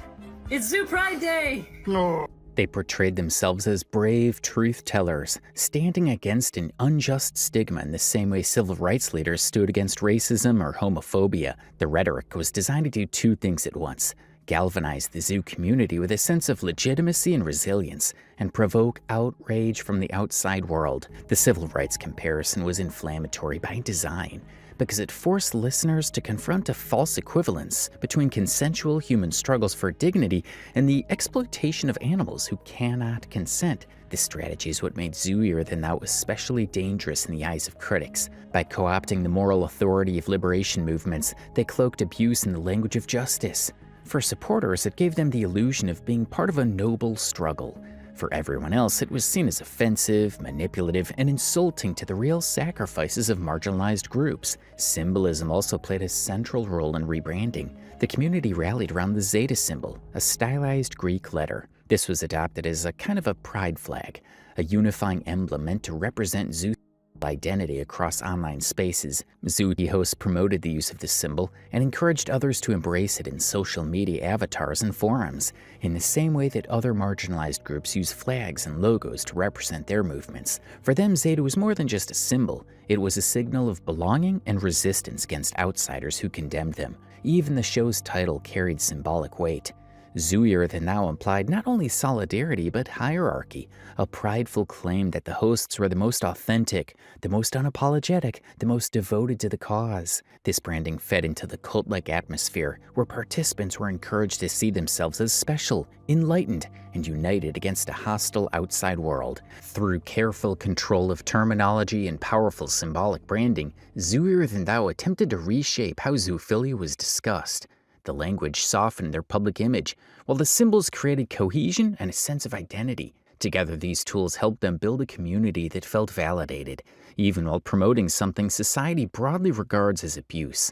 it's Zoo Pride Day! No. They portrayed themselves as brave truth tellers, standing against an unjust stigma in the same way civil rights leaders stood against racism or homophobia. The rhetoric was designed to do two things at once: galvanize the zoo community with a sense of legitimacy and resilience, and provoke outrage from the outside world. The civil rights comparison was inflammatory by design, because it forced listeners to confront a false equivalence between consensual human struggles for dignity and the exploitation of animals who cannot consent. This strategy is what made Zooier Than Thou especially dangerous in the eyes of critics. By co-opting the moral authority of liberation movements, they cloaked abuse in the language of justice. For supporters, it gave them the illusion of being part of a noble struggle. For everyone else, it was seen as offensive, manipulative, and insulting to the real sacrifices of marginalized groups. Symbolism also played a central role in rebranding. The community rallied around the Zeta symbol, a stylized Greek letter. This was adopted as a kind of a pride flag, a unifying emblem meant to represent Zeus' identity across online spaces. Zooey hosts promoted the use of this symbol and encouraged others to embrace it in social media avatars and forums, in the same way that other marginalized groups use flags and logos to represent their movements. For them, Zeta was more than just a symbol. It was a signal of belonging and resistance against outsiders who condemned them. Even the show's title carried symbolic weight. Zooier Than Thou implied not only solidarity but hierarchy, a prideful claim that the hosts were the most authentic, the most unapologetic, the most devoted to the cause. This branding fed into the cult-like atmosphere where participants were encouraged to see themselves as special, enlightened, and united against a hostile outside world. Through careful control of terminology and powerful symbolic branding, Zooier Than Thou attempted to reshape how zoophilia was discussed. The language softened their public image, while the symbols created cohesion and a sense of identity. Together, these tools helped them build a community that felt validated, even while promoting something society broadly regards as abuse.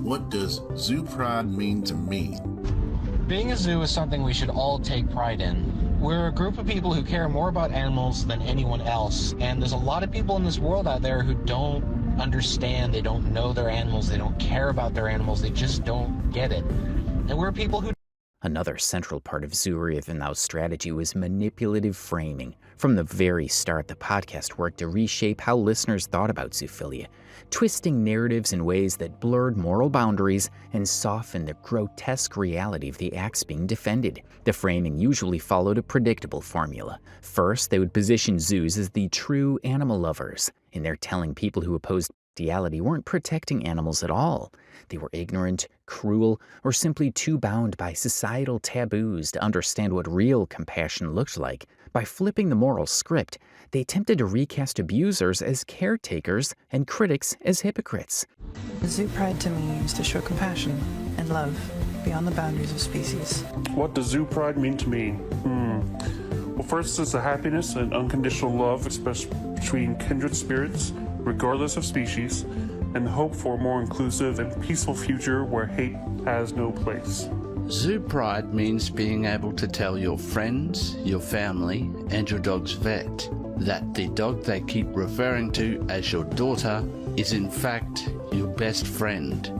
What does zoo pride mean to me? Being a zoo is something we should all take pride in. We're a group of people who care more about animals than anyone else, and there's a lot of people in this world out there who don't understand, they don't know their animals, they don't care about their animals, they just don't get it. And we're people who... Another central part of Zooier Than Thou's strategy was manipulative framing. From the very start, the podcast worked to reshape how listeners thought about zoophilia, twisting narratives in ways that blurred moral boundaries and softened the grotesque reality of the acts being defended. The framing usually followed a predictable formula. First, they would position zoos as the true animal lovers, and they're telling people who opposed bestiality weren't protecting animals at all. They were ignorant, cruel, or simply too bound by societal taboos to understand what real compassion looked like. By flipping the moral script, they attempted to recast abusers as caretakers and critics as hypocrites. Zoo pride to me is to show compassion and love beyond the boundaries of species. What does zoo pride mean to me? Well, first is the happiness and unconditional love expressed between kindred spirits, regardless of species, and the hope for a more inclusive and peaceful future where hate has no place. Zoo pride means being able to tell your friends, your family, and your dog's vet that the dog they keep referring to as your daughter is in fact your best friend,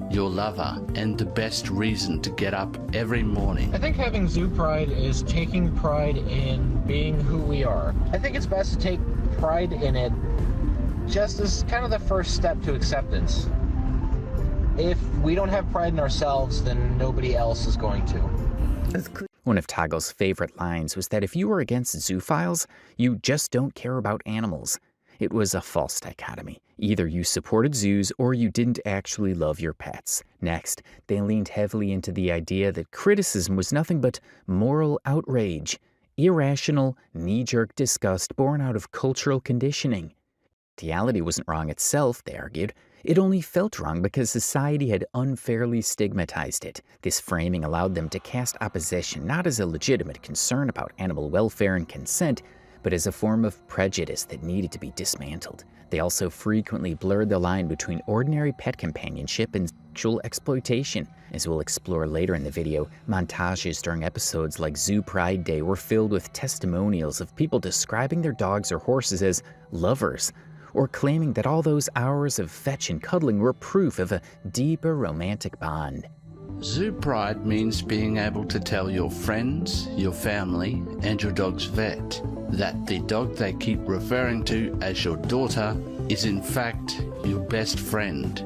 your lover, and the best reason to get up every morning. I think having zoo pride is taking pride in being who we are. I think it's best to take pride in it just as kind of the first step to acceptance. If we don't have pride in ourselves, then nobody else is going to. One of Toggle's favorite lines was that if you were against zoophiles, you just don't care about animals. It was a false dichotomy. Either you supported zoos or you didn't actually love your pets. Next, they leaned heavily into the idea that criticism was nothing but moral outrage, irrational, knee-jerk disgust born out of cultural conditioning. Bestiality wasn't wrong itself, they argued. It only felt wrong because society had unfairly stigmatized it. This framing allowed them to cast opposition not as a legitimate concern about animal welfare and consent, but as a form of prejudice that needed to be dismantled. They also frequently blurred the line between ordinary pet companionship and sexual exploitation. As we'll explore later in the video, montages during episodes like Zoo Pride Day were filled with testimonials of people describing their dogs or horses as lovers, or claiming that all those hours of fetch and cuddling were proof of a deeper romantic bond. Zoo pride means being able to tell your friends, your family, and your dog's vet that the dog they keep referring to as your daughter is in fact your best friend,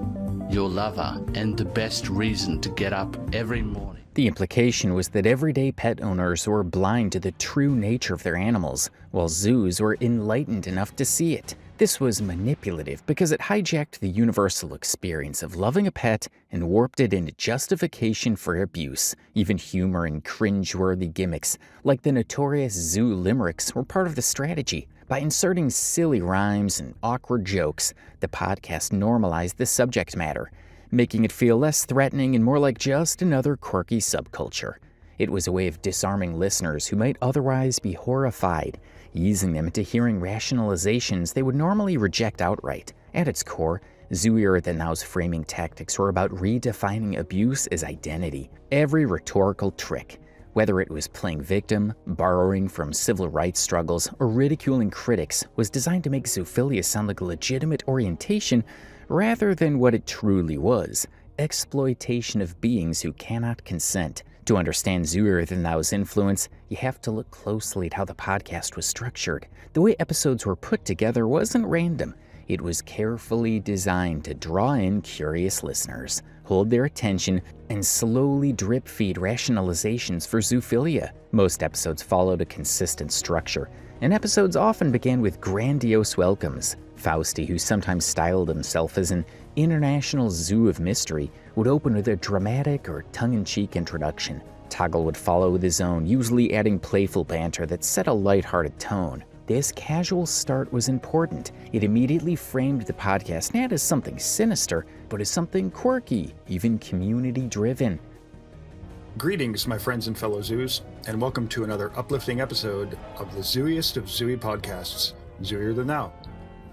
your lover, and the best reason to get up every morning. The implication was that everyday pet owners were blind to the true nature of their animals, while zoos were enlightened enough to see it. This was manipulative because it hijacked the universal experience of loving a pet and warped it into justification for abuse. Even humor and cringe-worthy gimmicks, like the notorious zoo limericks, were part of the strategy. By inserting silly rhymes and awkward jokes, the podcast normalized the subject matter, making it feel less threatening and more like just another quirky subculture. It was a way of disarming listeners who might otherwise be horrified, easing them into hearing rationalizations they would normally reject outright. At its core, Zooier Than Thou's framing tactics were about redefining abuse as identity. Every rhetorical trick, whether it was playing victim, borrowing from civil rights struggles, or ridiculing critics, was designed to make zoophilia sound like a legitimate orientation rather than what it truly was: exploitation of beings who cannot consent. To understand Zooier Than Thou's influence, you have to look closely at how the podcast was structured. The way episodes were put together wasn't random. It was carefully designed to draw in curious listeners, hold their attention, and slowly drip-feed rationalizations for zoophilia. Most episodes followed a consistent structure, and episodes often began with grandiose welcomes. Fausty, who sometimes styled himself as an international zoo of mystery, would open with a dramatic or tongue-in-cheek introduction. Toggle would follow with his own, usually adding playful banter that set a lighthearted tone. This casual start was important. It immediately framed the podcast not as something sinister, but as something quirky, even community-driven. Greetings, my friends and fellow zoos, and welcome to another uplifting episode of the zooiest of zooey podcasts, Zooier Than Thou.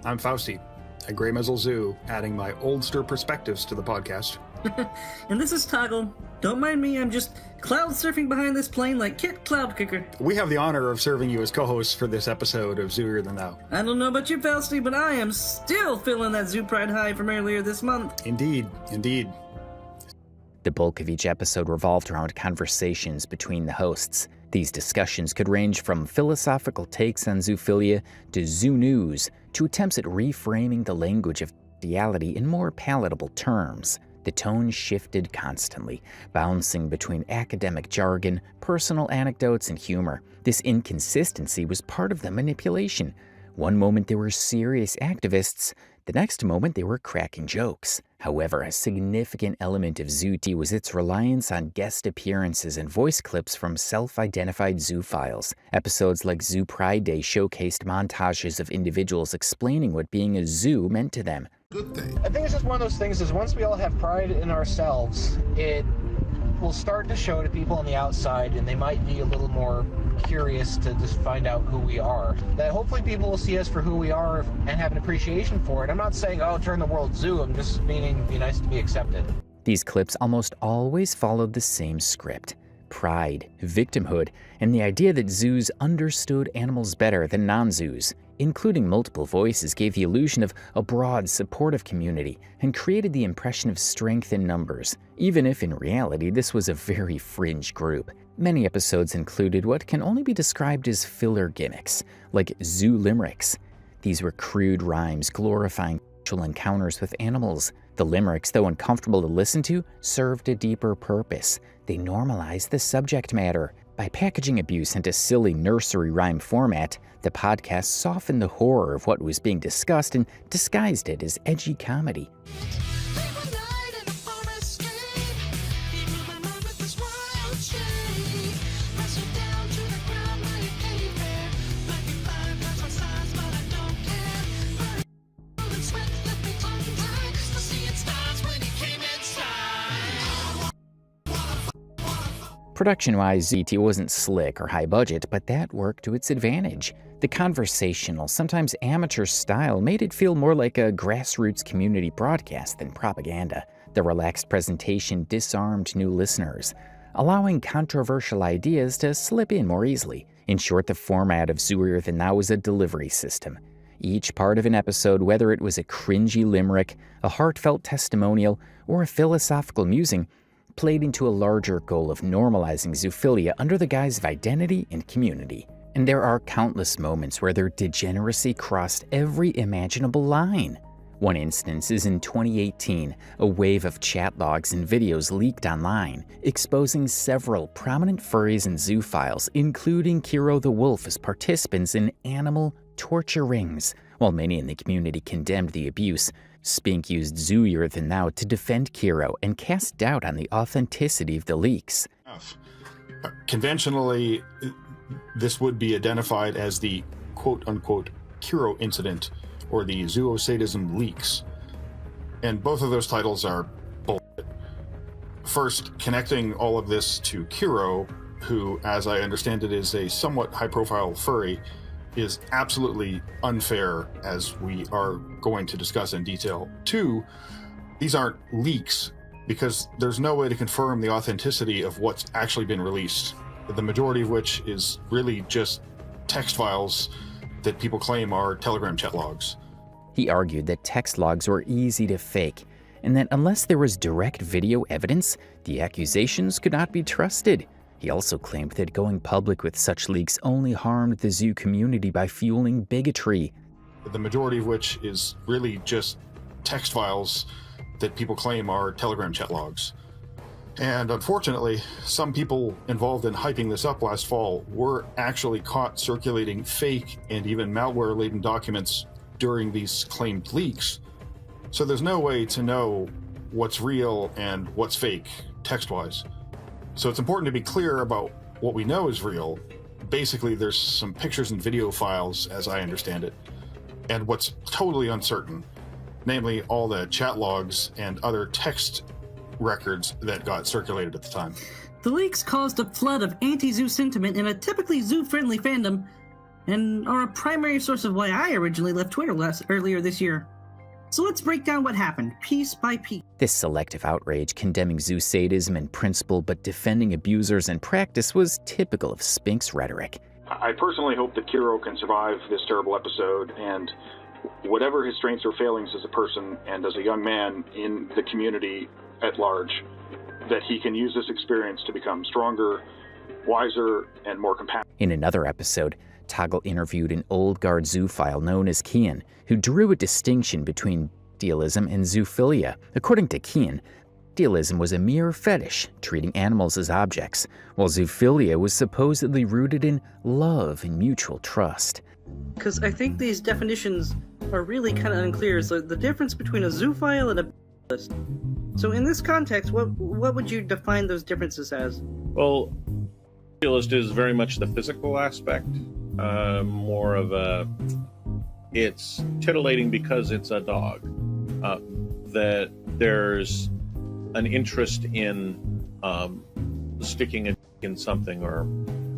I'm Fausty, a gray muzzle zoo, adding my oldster perspectives to the podcast. And this is Toggle. Don't mind me, I'm just cloud surfing behind this plane like Kit Cloudkicker. We have the honor of serving you as co-hosts for this episode of Zooier Than Thou. I don't know about you, Fausty, but I am still feeling that Zoo Pride high from earlier this month. Indeed. The bulk of each episode revolved around conversations between the hosts. These discussions could range from philosophical takes on zoophilia to zoo news to attempts at reframing the language of reality in more palatable terms. The tone shifted constantly, bouncing between academic jargon, personal anecdotes, and humor. This inconsistency was part of the manipulation. One moment they were serious activists, the next moment they were cracking jokes. However, a significant element of Zoo was its reliance on guest appearances and voice clips from self-identified zoophiles. Episodes like Zoo Pride Day showcased montages of individuals explaining what being a zoo meant to them. Good thing. I think it's just one of those things is once we all have pride in ourselves, it will start to show to people on the outside, and they might be a little more curious to just find out who we are. That hopefully people will see us for who we are and have an appreciation for it. I'm not saying, oh, turn the world zoo. I'm just meaning be nice to be accepted. These clips almost always followed the same script: pride, victimhood, and the idea that zoos understood animals better than non-zoos. Including multiple voices gave the illusion of a broad, supportive community and created the impression of strength in numbers, even if in reality this was a very fringe group. Many episodes included what can only be described as filler gimmicks, like zoo limericks. These were crude rhymes glorifying sexual encounters with animals. The limericks, though uncomfortable to listen to, served a deeper purpose. They normalized the subject matter. By packaging abuse into silly nursery rhyme format, the podcast softened the horror of what was being discussed and disguised it as edgy comedy. Production-wise, ZT wasn't slick or high budget, but that worked to its advantage. The conversational, sometimes amateur style made it feel more like a grassroots community broadcast than propaganda. The relaxed presentation disarmed new listeners, allowing controversial ideas to slip in more easily. In short, the format of Zooier Than Thou was a delivery system. Each part of an episode, whether it was a cringy limerick, a heartfelt testimonial, or a philosophical musing, played into a larger goal of normalizing zoophilia under the guise of identity and community. And there are countless moments where their degeneracy crossed every imaginable line. One instance is in 2018, a wave of chat logs and videos leaked online, exposing several prominent furries and zoophiles, including Kiro the wolf, as participants in animal torture rings. While many in the community condemned the abuse, Spink used Zooier Than Thou to defend Kiro and cast doubt on the authenticity of the leaks. Conventionally, this would be identified as the quote-unquote Kiro incident or the zoosadism leaks. And both of those titles are bullshit. First, connecting all of this to Kiro, who, as I understand it, is a somewhat high-profile furry, is absolutely unfair, as we are going to discuss in detail. Two, these aren't leaks, because there's no way to confirm the authenticity of what's actually been released, the majority of which is really just text files that people claim are Telegram chat logs. He argued that text logs were easy to fake, and that unless there was direct video evidence, the accusations could not be trusted. He also claimed that going public with such leaks only harmed the zoo community by fueling bigotry. The majority of which is really just text files that people claim are Telegram chat logs. And unfortunately, some people involved in hyping this up last fall were actually caught circulating fake and even malware-laden documents during these claimed leaks. So there's no way to know what's real and what's fake text-wise. So it's important to be clear about what we know is real. Basically, there's some pictures and video files, as I understand it, and what's totally uncertain, namely all the chat logs and other text records that got circulated at the time. The leaks caused a flood of anti-zoo sentiment in a typically zoo-friendly fandom, and are a primary source of why I originally left Twitter earlier this year. So let's break down what happened, piece by piece. This selective outrage condemning zoo sadism in principle but defending abusers in practice was typical of Spink's rhetoric. I personally hope that Kiro can survive this terrible episode, and whatever his strengths or failings as a person and as a young man in the community at large, that he can use this experience to become stronger, wiser, and more compassionate. In another episode, Toggle interviewed an old guard zoophile known as Kian, who drew a distinction between bestialism and zoophilia. According to Kian, bestialism was a mere fetish, treating animals as objects, while zoophilia was supposedly rooted in love and mutual trust. Because I think these definitions are really kind of unclear. So the difference between a zoophile and a bestialist. So in this context, what would you define those differences as? Well, bestialist is very much the physical aspect. More of a, it's titillating because it's a dog. That there's an interest in sticking a dick in something or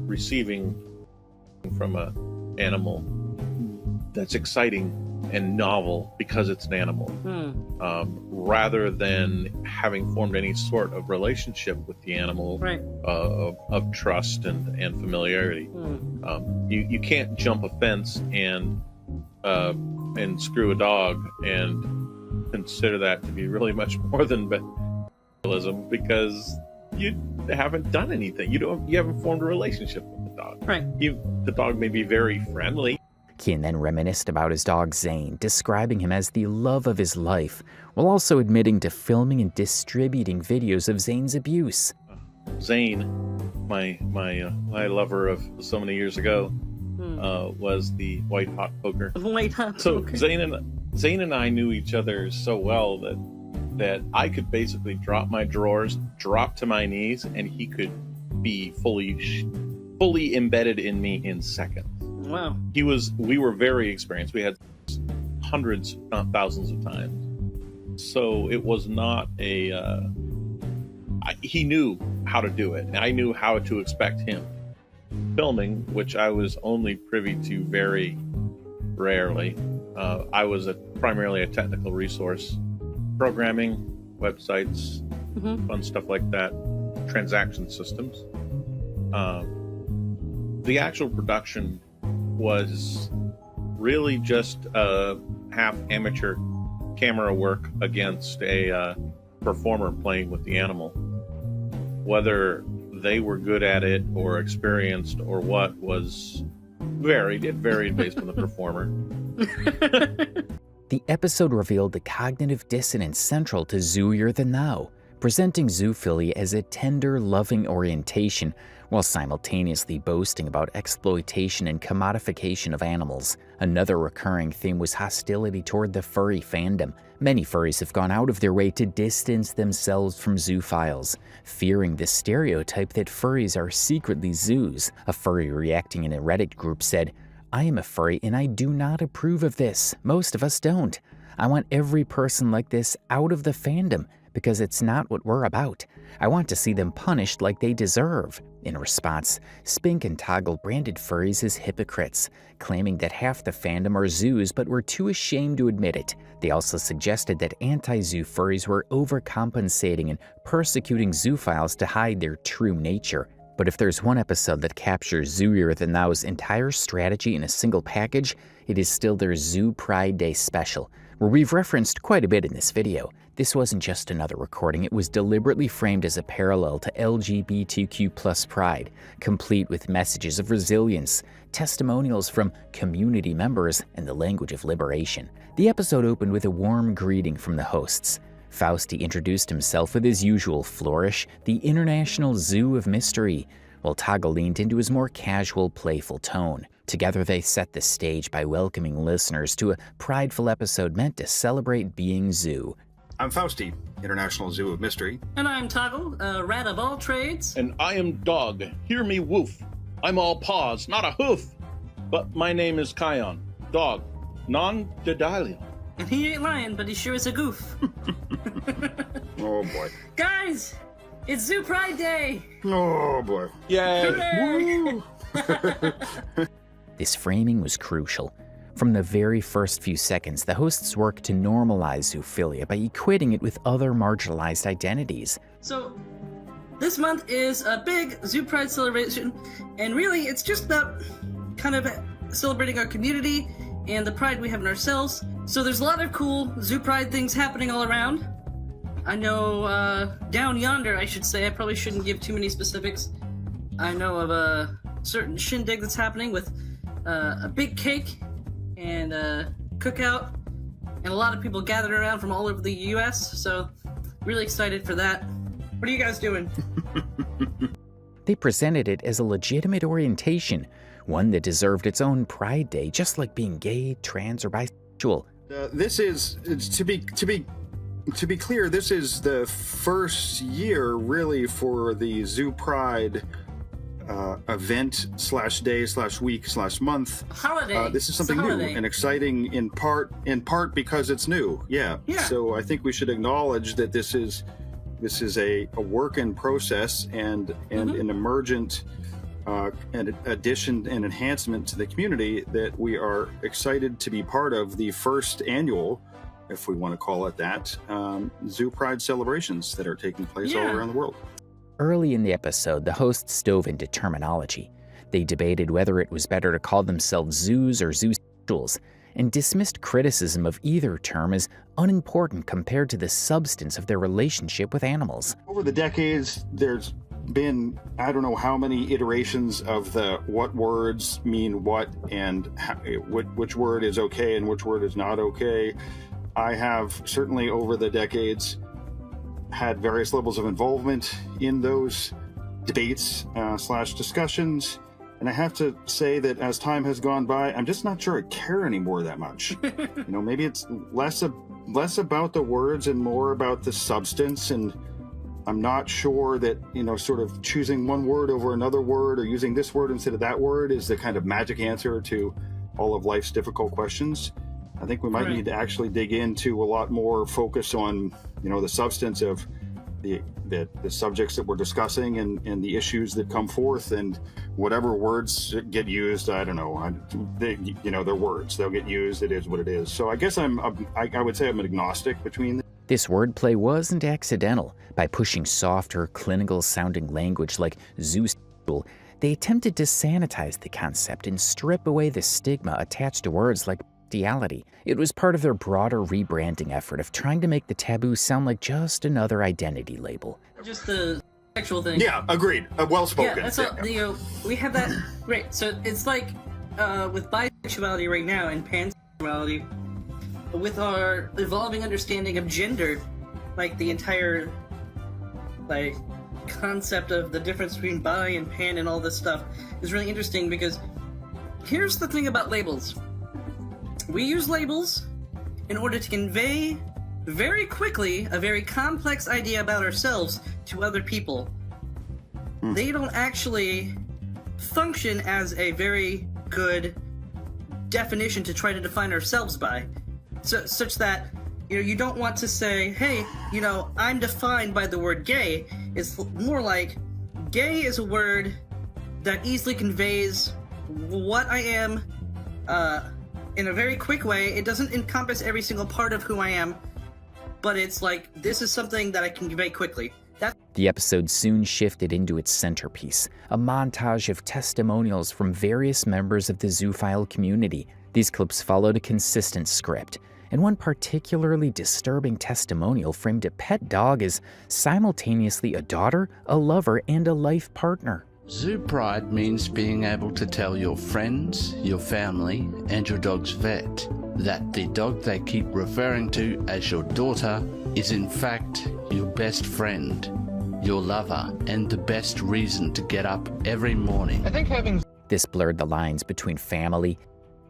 receiving from an animal that's exciting and novel because it's an animal, rather than having formed any sort of relationship with the animal, right. Of trust and familiarity. You can't jump a fence and screw a dog and consider that to be really much more than bestialism, because you haven't done anything. You haven't formed a relationship with the dog. Right. The dog may be very friendly. Kian then reminisced about his dog Zane, describing him as the love of his life, while also admitting to filming and distributing videos of Zane's abuse. Zane, my lover of so many years ago, was the white hot poker. White hot so poker. Zane and I knew each other so well that I could basically drop my drawers, drop to my knees, and he could be fully embedded in me in seconds. Wow. We were very experienced. We had hundreds, if not thousands of times. So it was not he knew how to do it, and I knew how to expect him. Filming, which I was only privy to very rarely. I was primarily a technical resource. Programming, websites, fun stuff like that, transaction systems. The actual production was really just half amateur camera work against a performer playing with the animal. Whether they were good at it or experienced or what was varied. It varied based on the performer. The episode revealed the cognitive dissonance central to Zooier Than Thou, presenting zoophilia as a tender, loving orientation, while simultaneously boasting about exploitation and commodification of animals. Another recurring theme was hostility toward the furry fandom. Many furries have gone out of their way to distance themselves from zoophiles, fearing the stereotype that furries are secretly zoos. A furry reacting in a Reddit group said, "I am a furry and I do not approve of this. Most of us don't. I want every person like this out of the fandom because it's not what we're about. I want to see them punished like they deserve." In response, Spink and Toggle branded furries as hypocrites, claiming that half the fandom are zoos but were too ashamed to admit it. They also suggested that anti-zoo furries were overcompensating and persecuting zoophiles to hide their true nature. But if there's one episode that captures Zooier Than Thou's entire strategy in a single package, it is still their Zoo Pride Day special, where we've referenced quite a bit in this video. This wasn't just another recording, it was deliberately framed as a parallel to LGBTQ+ Pride, complete with messages of resilience, testimonials from community members, and the language of liberation. The episode opened with a warm greeting from the hosts. Fausty introduced himself with his usual flourish, the International Zoo of Mystery, while Toggle leaned into his more casual, playful tone. Together they set the stage by welcoming listeners to a prideful episode meant to celebrate being zoo. I'm Fausty, International Zoo of Mystery. And I'm Toggle, a rat of all trades. And I am Dog. Hear me woof. I'm all paws, not a hoof. But my name is Kion, Dog, non-dedalion. And he ain't lying, but he sure is a goof. Oh boy. Guys, it's Zoo Pride Day! Oh boy. Yay! This framing was crucial. From the very first few seconds, the hosts work to normalize zoophilia by equating it with other marginalized identities. So, this month is a big Zoo Pride celebration, and really it's just about kind of celebrating our community and the pride we have in ourselves. So there's a lot of cool Zoo Pride things happening all around. I know down yonder, I should say, I probably shouldn't give too many specifics. I know of a certain shindig that's happening with a big cake and a cookout, and a lot of people gathered around from all over the US, so really excited for that. What are you guys doing? They presented it as a legitimate orientation, one that deserved its own Pride Day, just like being gay, trans, or bisexual. This is, to be clear, this is the first year really for the Zoo Pride event / day / week / month. Holiday. This is something new and exciting in part because it's new. Yeah. So I think we should acknowledge that this is a work in process and an emergent an addition and enhancement to the community that we are excited to be part of the first annual, if we want to call it that, Zoo Pride celebrations that are taking place all around the world. Early in the episode, the hosts dove into terminology. They debated whether it was better to call themselves zoos or zoosexuals, and dismissed criticism of either term as unimportant compared to the substance of their relationship with animals. Over the decades, there's been, I don't know how many iterations of the what words mean what and which word is okay and which word is not okay. I have certainly over the decades had various levels of involvement in those debates / discussions. And I have to say that as time has gone by, I'm just not sure I care anymore that much. Maybe it's less about the words and more about the substance. And I'm not sure that, sort of choosing one word over another word or using this word instead of that word is the kind of magic answer to all of life's difficult questions. I think we might need to actually dig into a lot more focus on, the substance of the subjects that we're discussing and the issues that come forth, and whatever words get used, I don't know. They're words. They'll get used. It is what it is. So I guess I would say I'm an agnostic between. This wordplay wasn't accidental. By pushing softer, clinical-sounding language like zoosexual, they attempted to sanitize the concept and strip away the stigma attached to words like bestiality. It was part of their broader rebranding effort of trying to make the taboo sound like just another identity label. Just the sexual thing. Yeah, agreed. Well spoken. Yeah, that's all, we have that. Right, so it's like with bisexuality right now and pansexuality, with our evolving understanding of gender, like the entire concept of the difference between bi and pan and all this stuff is really interesting, because here's the thing about labels. We use labels in order to convey very quickly a very complex idea about ourselves to other people. They don't actually function as a very good definition to try to define ourselves by. Such that, you don't want to say, hey, I'm defined by the word gay. It's more like, gay is a word that easily conveys what I am, in a very quick way. It doesn't encompass every single part of who I am, but it's like, this is something that I can convey quickly. The episode soon shifted into its centerpiece, a montage of testimonials from various members of the zoophile community. These clips followed a consistent script, and one particularly disturbing testimonial framed a pet dog as simultaneously a daughter, a lover, and a life partner. Zoo Pride means being able to tell your friends, your family, and your dog's vet that the dog they keep referring to as your daughter is in fact your best friend, your lover, and the best reason to get up every morning. I think having this blurred the lines between family,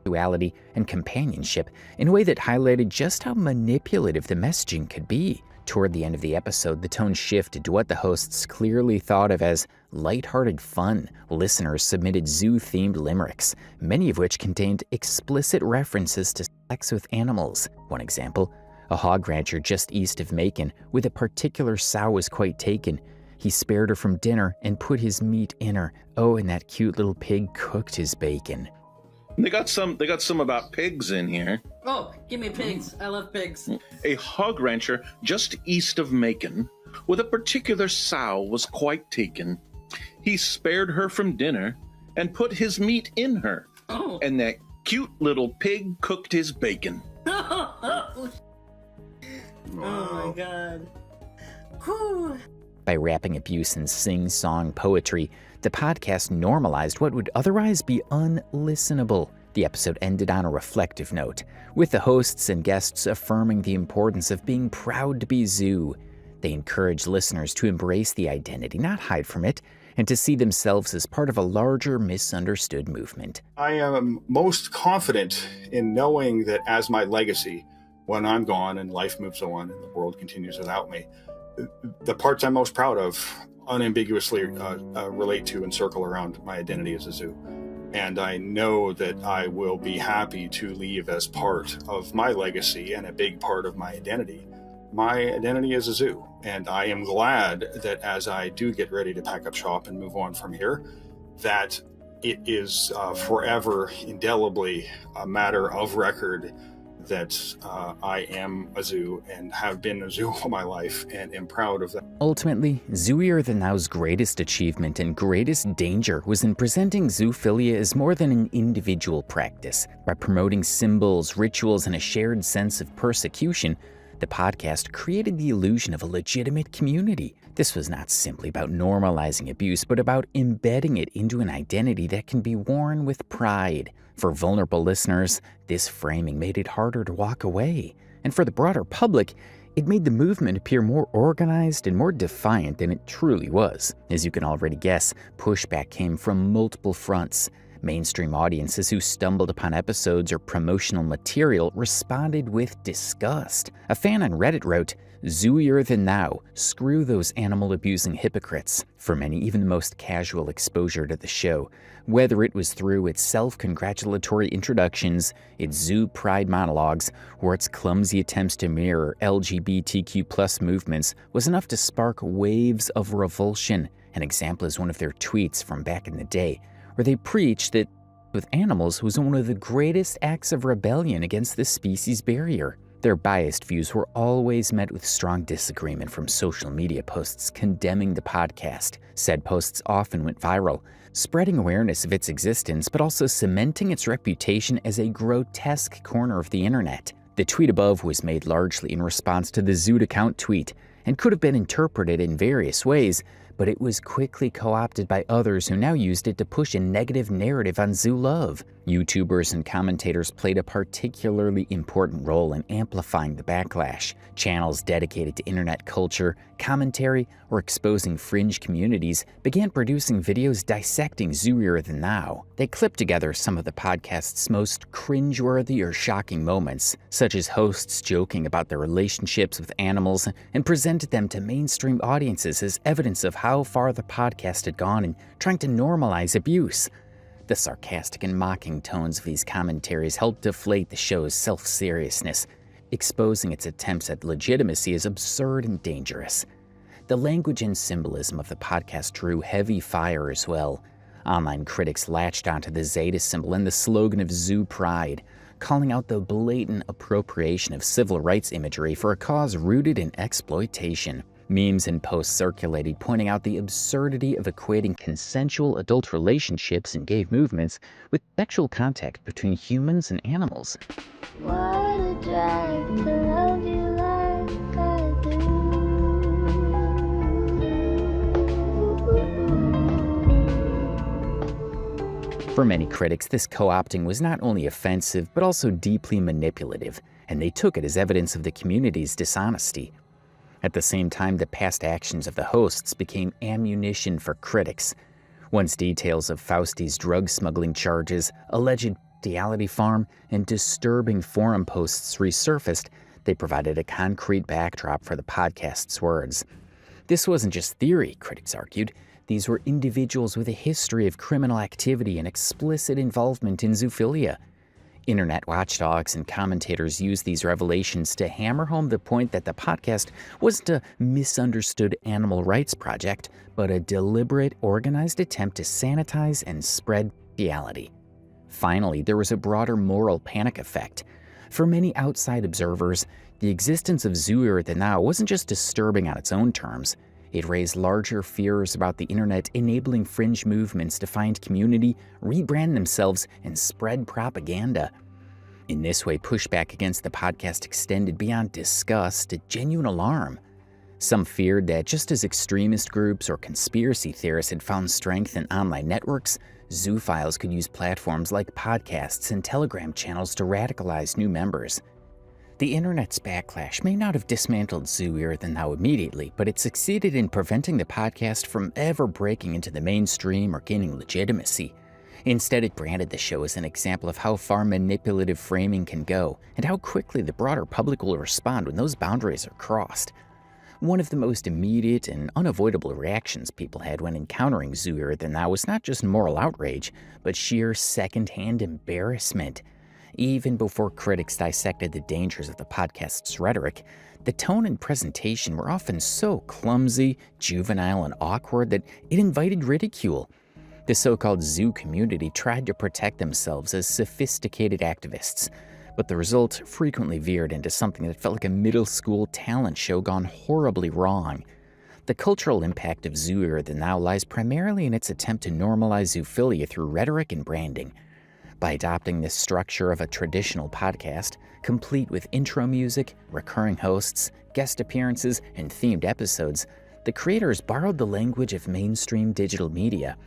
sexuality, and companionship in a way that highlighted just how manipulative the messaging could be. Toward the end of the episode, the tone shifted to what the hosts clearly thought of as lighthearted fun. Listeners submitted zoo-themed limericks, many of which contained explicit references to sex with animals. One example, a hog rancher just east of Macon, with a particular sow was quite taken. He spared her from dinner and put his meat in her. Oh, and that cute little pig cooked his bacon. They got some about pigs in here. Oh, give me pigs. I love pigs. A hog rancher just east of Macon, with a particular sow, was quite taken. He spared her from dinner and put his meat in her. Oh. And that cute little pig cooked his bacon. Oh my god. Whew. By wrapping abuse in sing-song poetry, the podcast normalized what would otherwise be unlistenable. The episode ended on a reflective note, with the hosts and guests affirming the importance of being proud to be Zoo. They encouraged listeners to embrace the identity, not hide from it, and to see themselves as part of a larger, misunderstood movement. I am most confident in knowing that as my legacy, when I'm gone and life moves on and the world continues without me, the parts I'm most proud of unambiguously relate to and circle around my identity as a Zoo. And I know that I will be happy to leave as part of my legacy and a big part of my identity as a Zoo. And I am glad that as I do get ready to pack up shop and move on from here, that it is forever, indelibly a matter of record that I am a Zoo and have been a Zoo all my life and am proud of that. Ultimately, Zooier Than Thou's greatest achievement and greatest danger was in presenting zoophilia as more than an individual practice. By promoting symbols, rituals, and a shared sense of persecution, the podcast created the illusion of a legitimate community. This was not simply about normalizing abuse, but about embedding it into an identity that can be worn with pride. For vulnerable listeners, this framing made it harder to walk away. And for the broader public, it made the movement appear more organized and more defiant than it truly was. As you can already guess, pushback came from multiple fronts. Mainstream audiences who stumbled upon episodes or promotional material responded with disgust. A fan on Reddit wrote, "Zooier Than Thou, screw those animal-abusing hypocrites." For many, even the most casual exposure to the show, whether it was through its self-congratulatory introductions, its zoo pride monologues, or its clumsy attempts to mirror LGBTQ+ movements, was enough to spark waves of revulsion. An example is one of their tweets from back in the day, where they preached that with animals was one of the greatest acts of rebellion against the species barrier. Their biased views were always met with strong disagreement from social media posts condemning the podcast. Said posts often went viral, spreading awareness of its existence, but also cementing its reputation as a grotesque corner of the internet. The tweet above was made largely in response to the Zoot account tweet, and could have been interpreted in various ways, but it was quickly co-opted by others who now used it to push a negative narrative on zoo love. YouTubers and commentators played a particularly important role in amplifying the backlash. Channels dedicated to internet culture, commentary, or exposing fringe communities began producing videos dissecting Zooier Than Thou. They clipped together some of the podcast's most cringeworthy or shocking moments, such as hosts joking about their relationships with animals, and presented them to mainstream audiences as evidence of how far the podcast had gone in trying to normalize abuse. The sarcastic and mocking tones of these commentaries helped deflate the show's self-seriousness, exposing its attempts at legitimacy as absurd and dangerous. The language and symbolism of the podcast drew heavy fire as well. Online critics latched onto the Zeta symbol and the slogan of Zoo Pride, calling out the blatant appropriation of civil rights imagery for a cause rooted in exploitation. Memes and posts circulated pointing out the absurdity of equating consensual adult relationships and gay movements with sexual contact between humans and animals. What a drag to love you like I do. For many critics, this co-opting was not only offensive, but also deeply manipulative, and they took it as evidence of the community's dishonesty. At the same time, the past actions of the hosts became ammunition for critics. Once details of Fausty's drug smuggling charges, alleged bestiality farm, and disturbing forum posts resurfaced, they provided a concrete backdrop for the podcast's words. This wasn't just theory, critics argued. These were individuals with a history of criminal activity and explicit involvement in zoophilia. Internet watchdogs and commentators used these revelations to hammer home the point that the podcast wasn't a misunderstood animal rights project, but a deliberate, organized attempt to sanitize and spread bestiality. Finally, there was a broader moral panic effect. For many outside observers, the existence of Zooier Than Thou wasn't just disturbing on its own terms. It raised larger fears about the internet enabling fringe movements to find community, rebrand themselves, and spread propaganda. In this way, pushback against the podcast extended beyond disgust to genuine alarm. Some feared that just as extremist groups or conspiracy theorists had found strength in online networks, zoophiles could use platforms like podcasts and Telegram channels to radicalize new members. The internet's backlash may not have dismantled Zooier Than Thou immediately, but it succeeded in preventing the podcast from ever breaking into the mainstream or gaining legitimacy. Instead, it branded the show as an example of how far manipulative framing can go and how quickly the broader public will respond when those boundaries are crossed. One of the most immediate and unavoidable reactions people had when encountering Zooier Than Thou was not just moral outrage, but sheer second-hand embarrassment. Even before critics dissected the dangers of the podcast's rhetoric, the tone and presentation were often so clumsy, juvenile, and awkward that it invited ridicule. The so-called zoo community tried to protect themselves as sophisticated activists, but the result frequently veered into something that felt like a middle school talent show gone horribly wrong. The cultural impact of Zooier Than Thou lies primarily in its attempt to normalize zoophilia through rhetoric and branding. By adopting this structure of a traditional podcast, complete with intro music, recurring hosts, guest appearances, and themed episodes, the creators borrowed the language of mainstream digital media.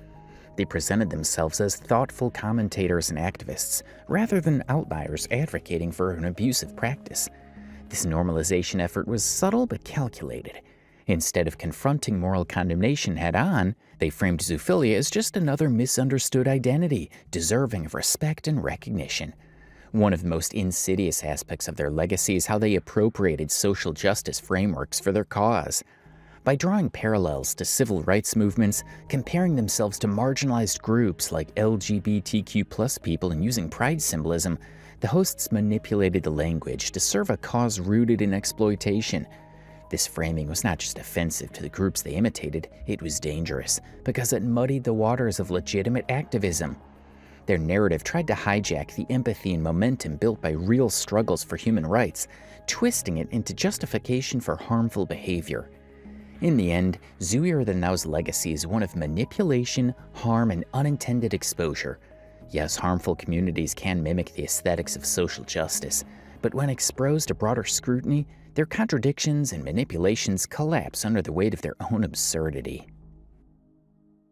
They presented themselves as thoughtful commentators and activists, rather than outliers advocating for an abusive practice. This normalization effort was subtle but calculated. Instead of confronting moral condemnation head-on, they framed zoophilia as just another misunderstood identity, deserving of respect and recognition. One of the most insidious aspects of their legacy is how they appropriated social justice frameworks for their cause. By drawing parallels to civil rights movements, comparing themselves to marginalized groups like LGBTQ+ people and using pride symbolism, the hosts manipulated the language to serve a cause rooted in exploitation. This framing was not just offensive to the groups they imitated, it was dangerous because it muddied the waters of legitimate activism. Their narrative tried to hijack the empathy and momentum built by real struggles for human rights, twisting it into justification for harmful behavior. In the end, Zooier Than Thou's legacy is one of manipulation, harm, and unintended exposure. Yes, harmful communities can mimic the aesthetics of social justice, but when exposed to broader scrutiny, their contradictions and manipulations collapse under the weight of their own absurdity.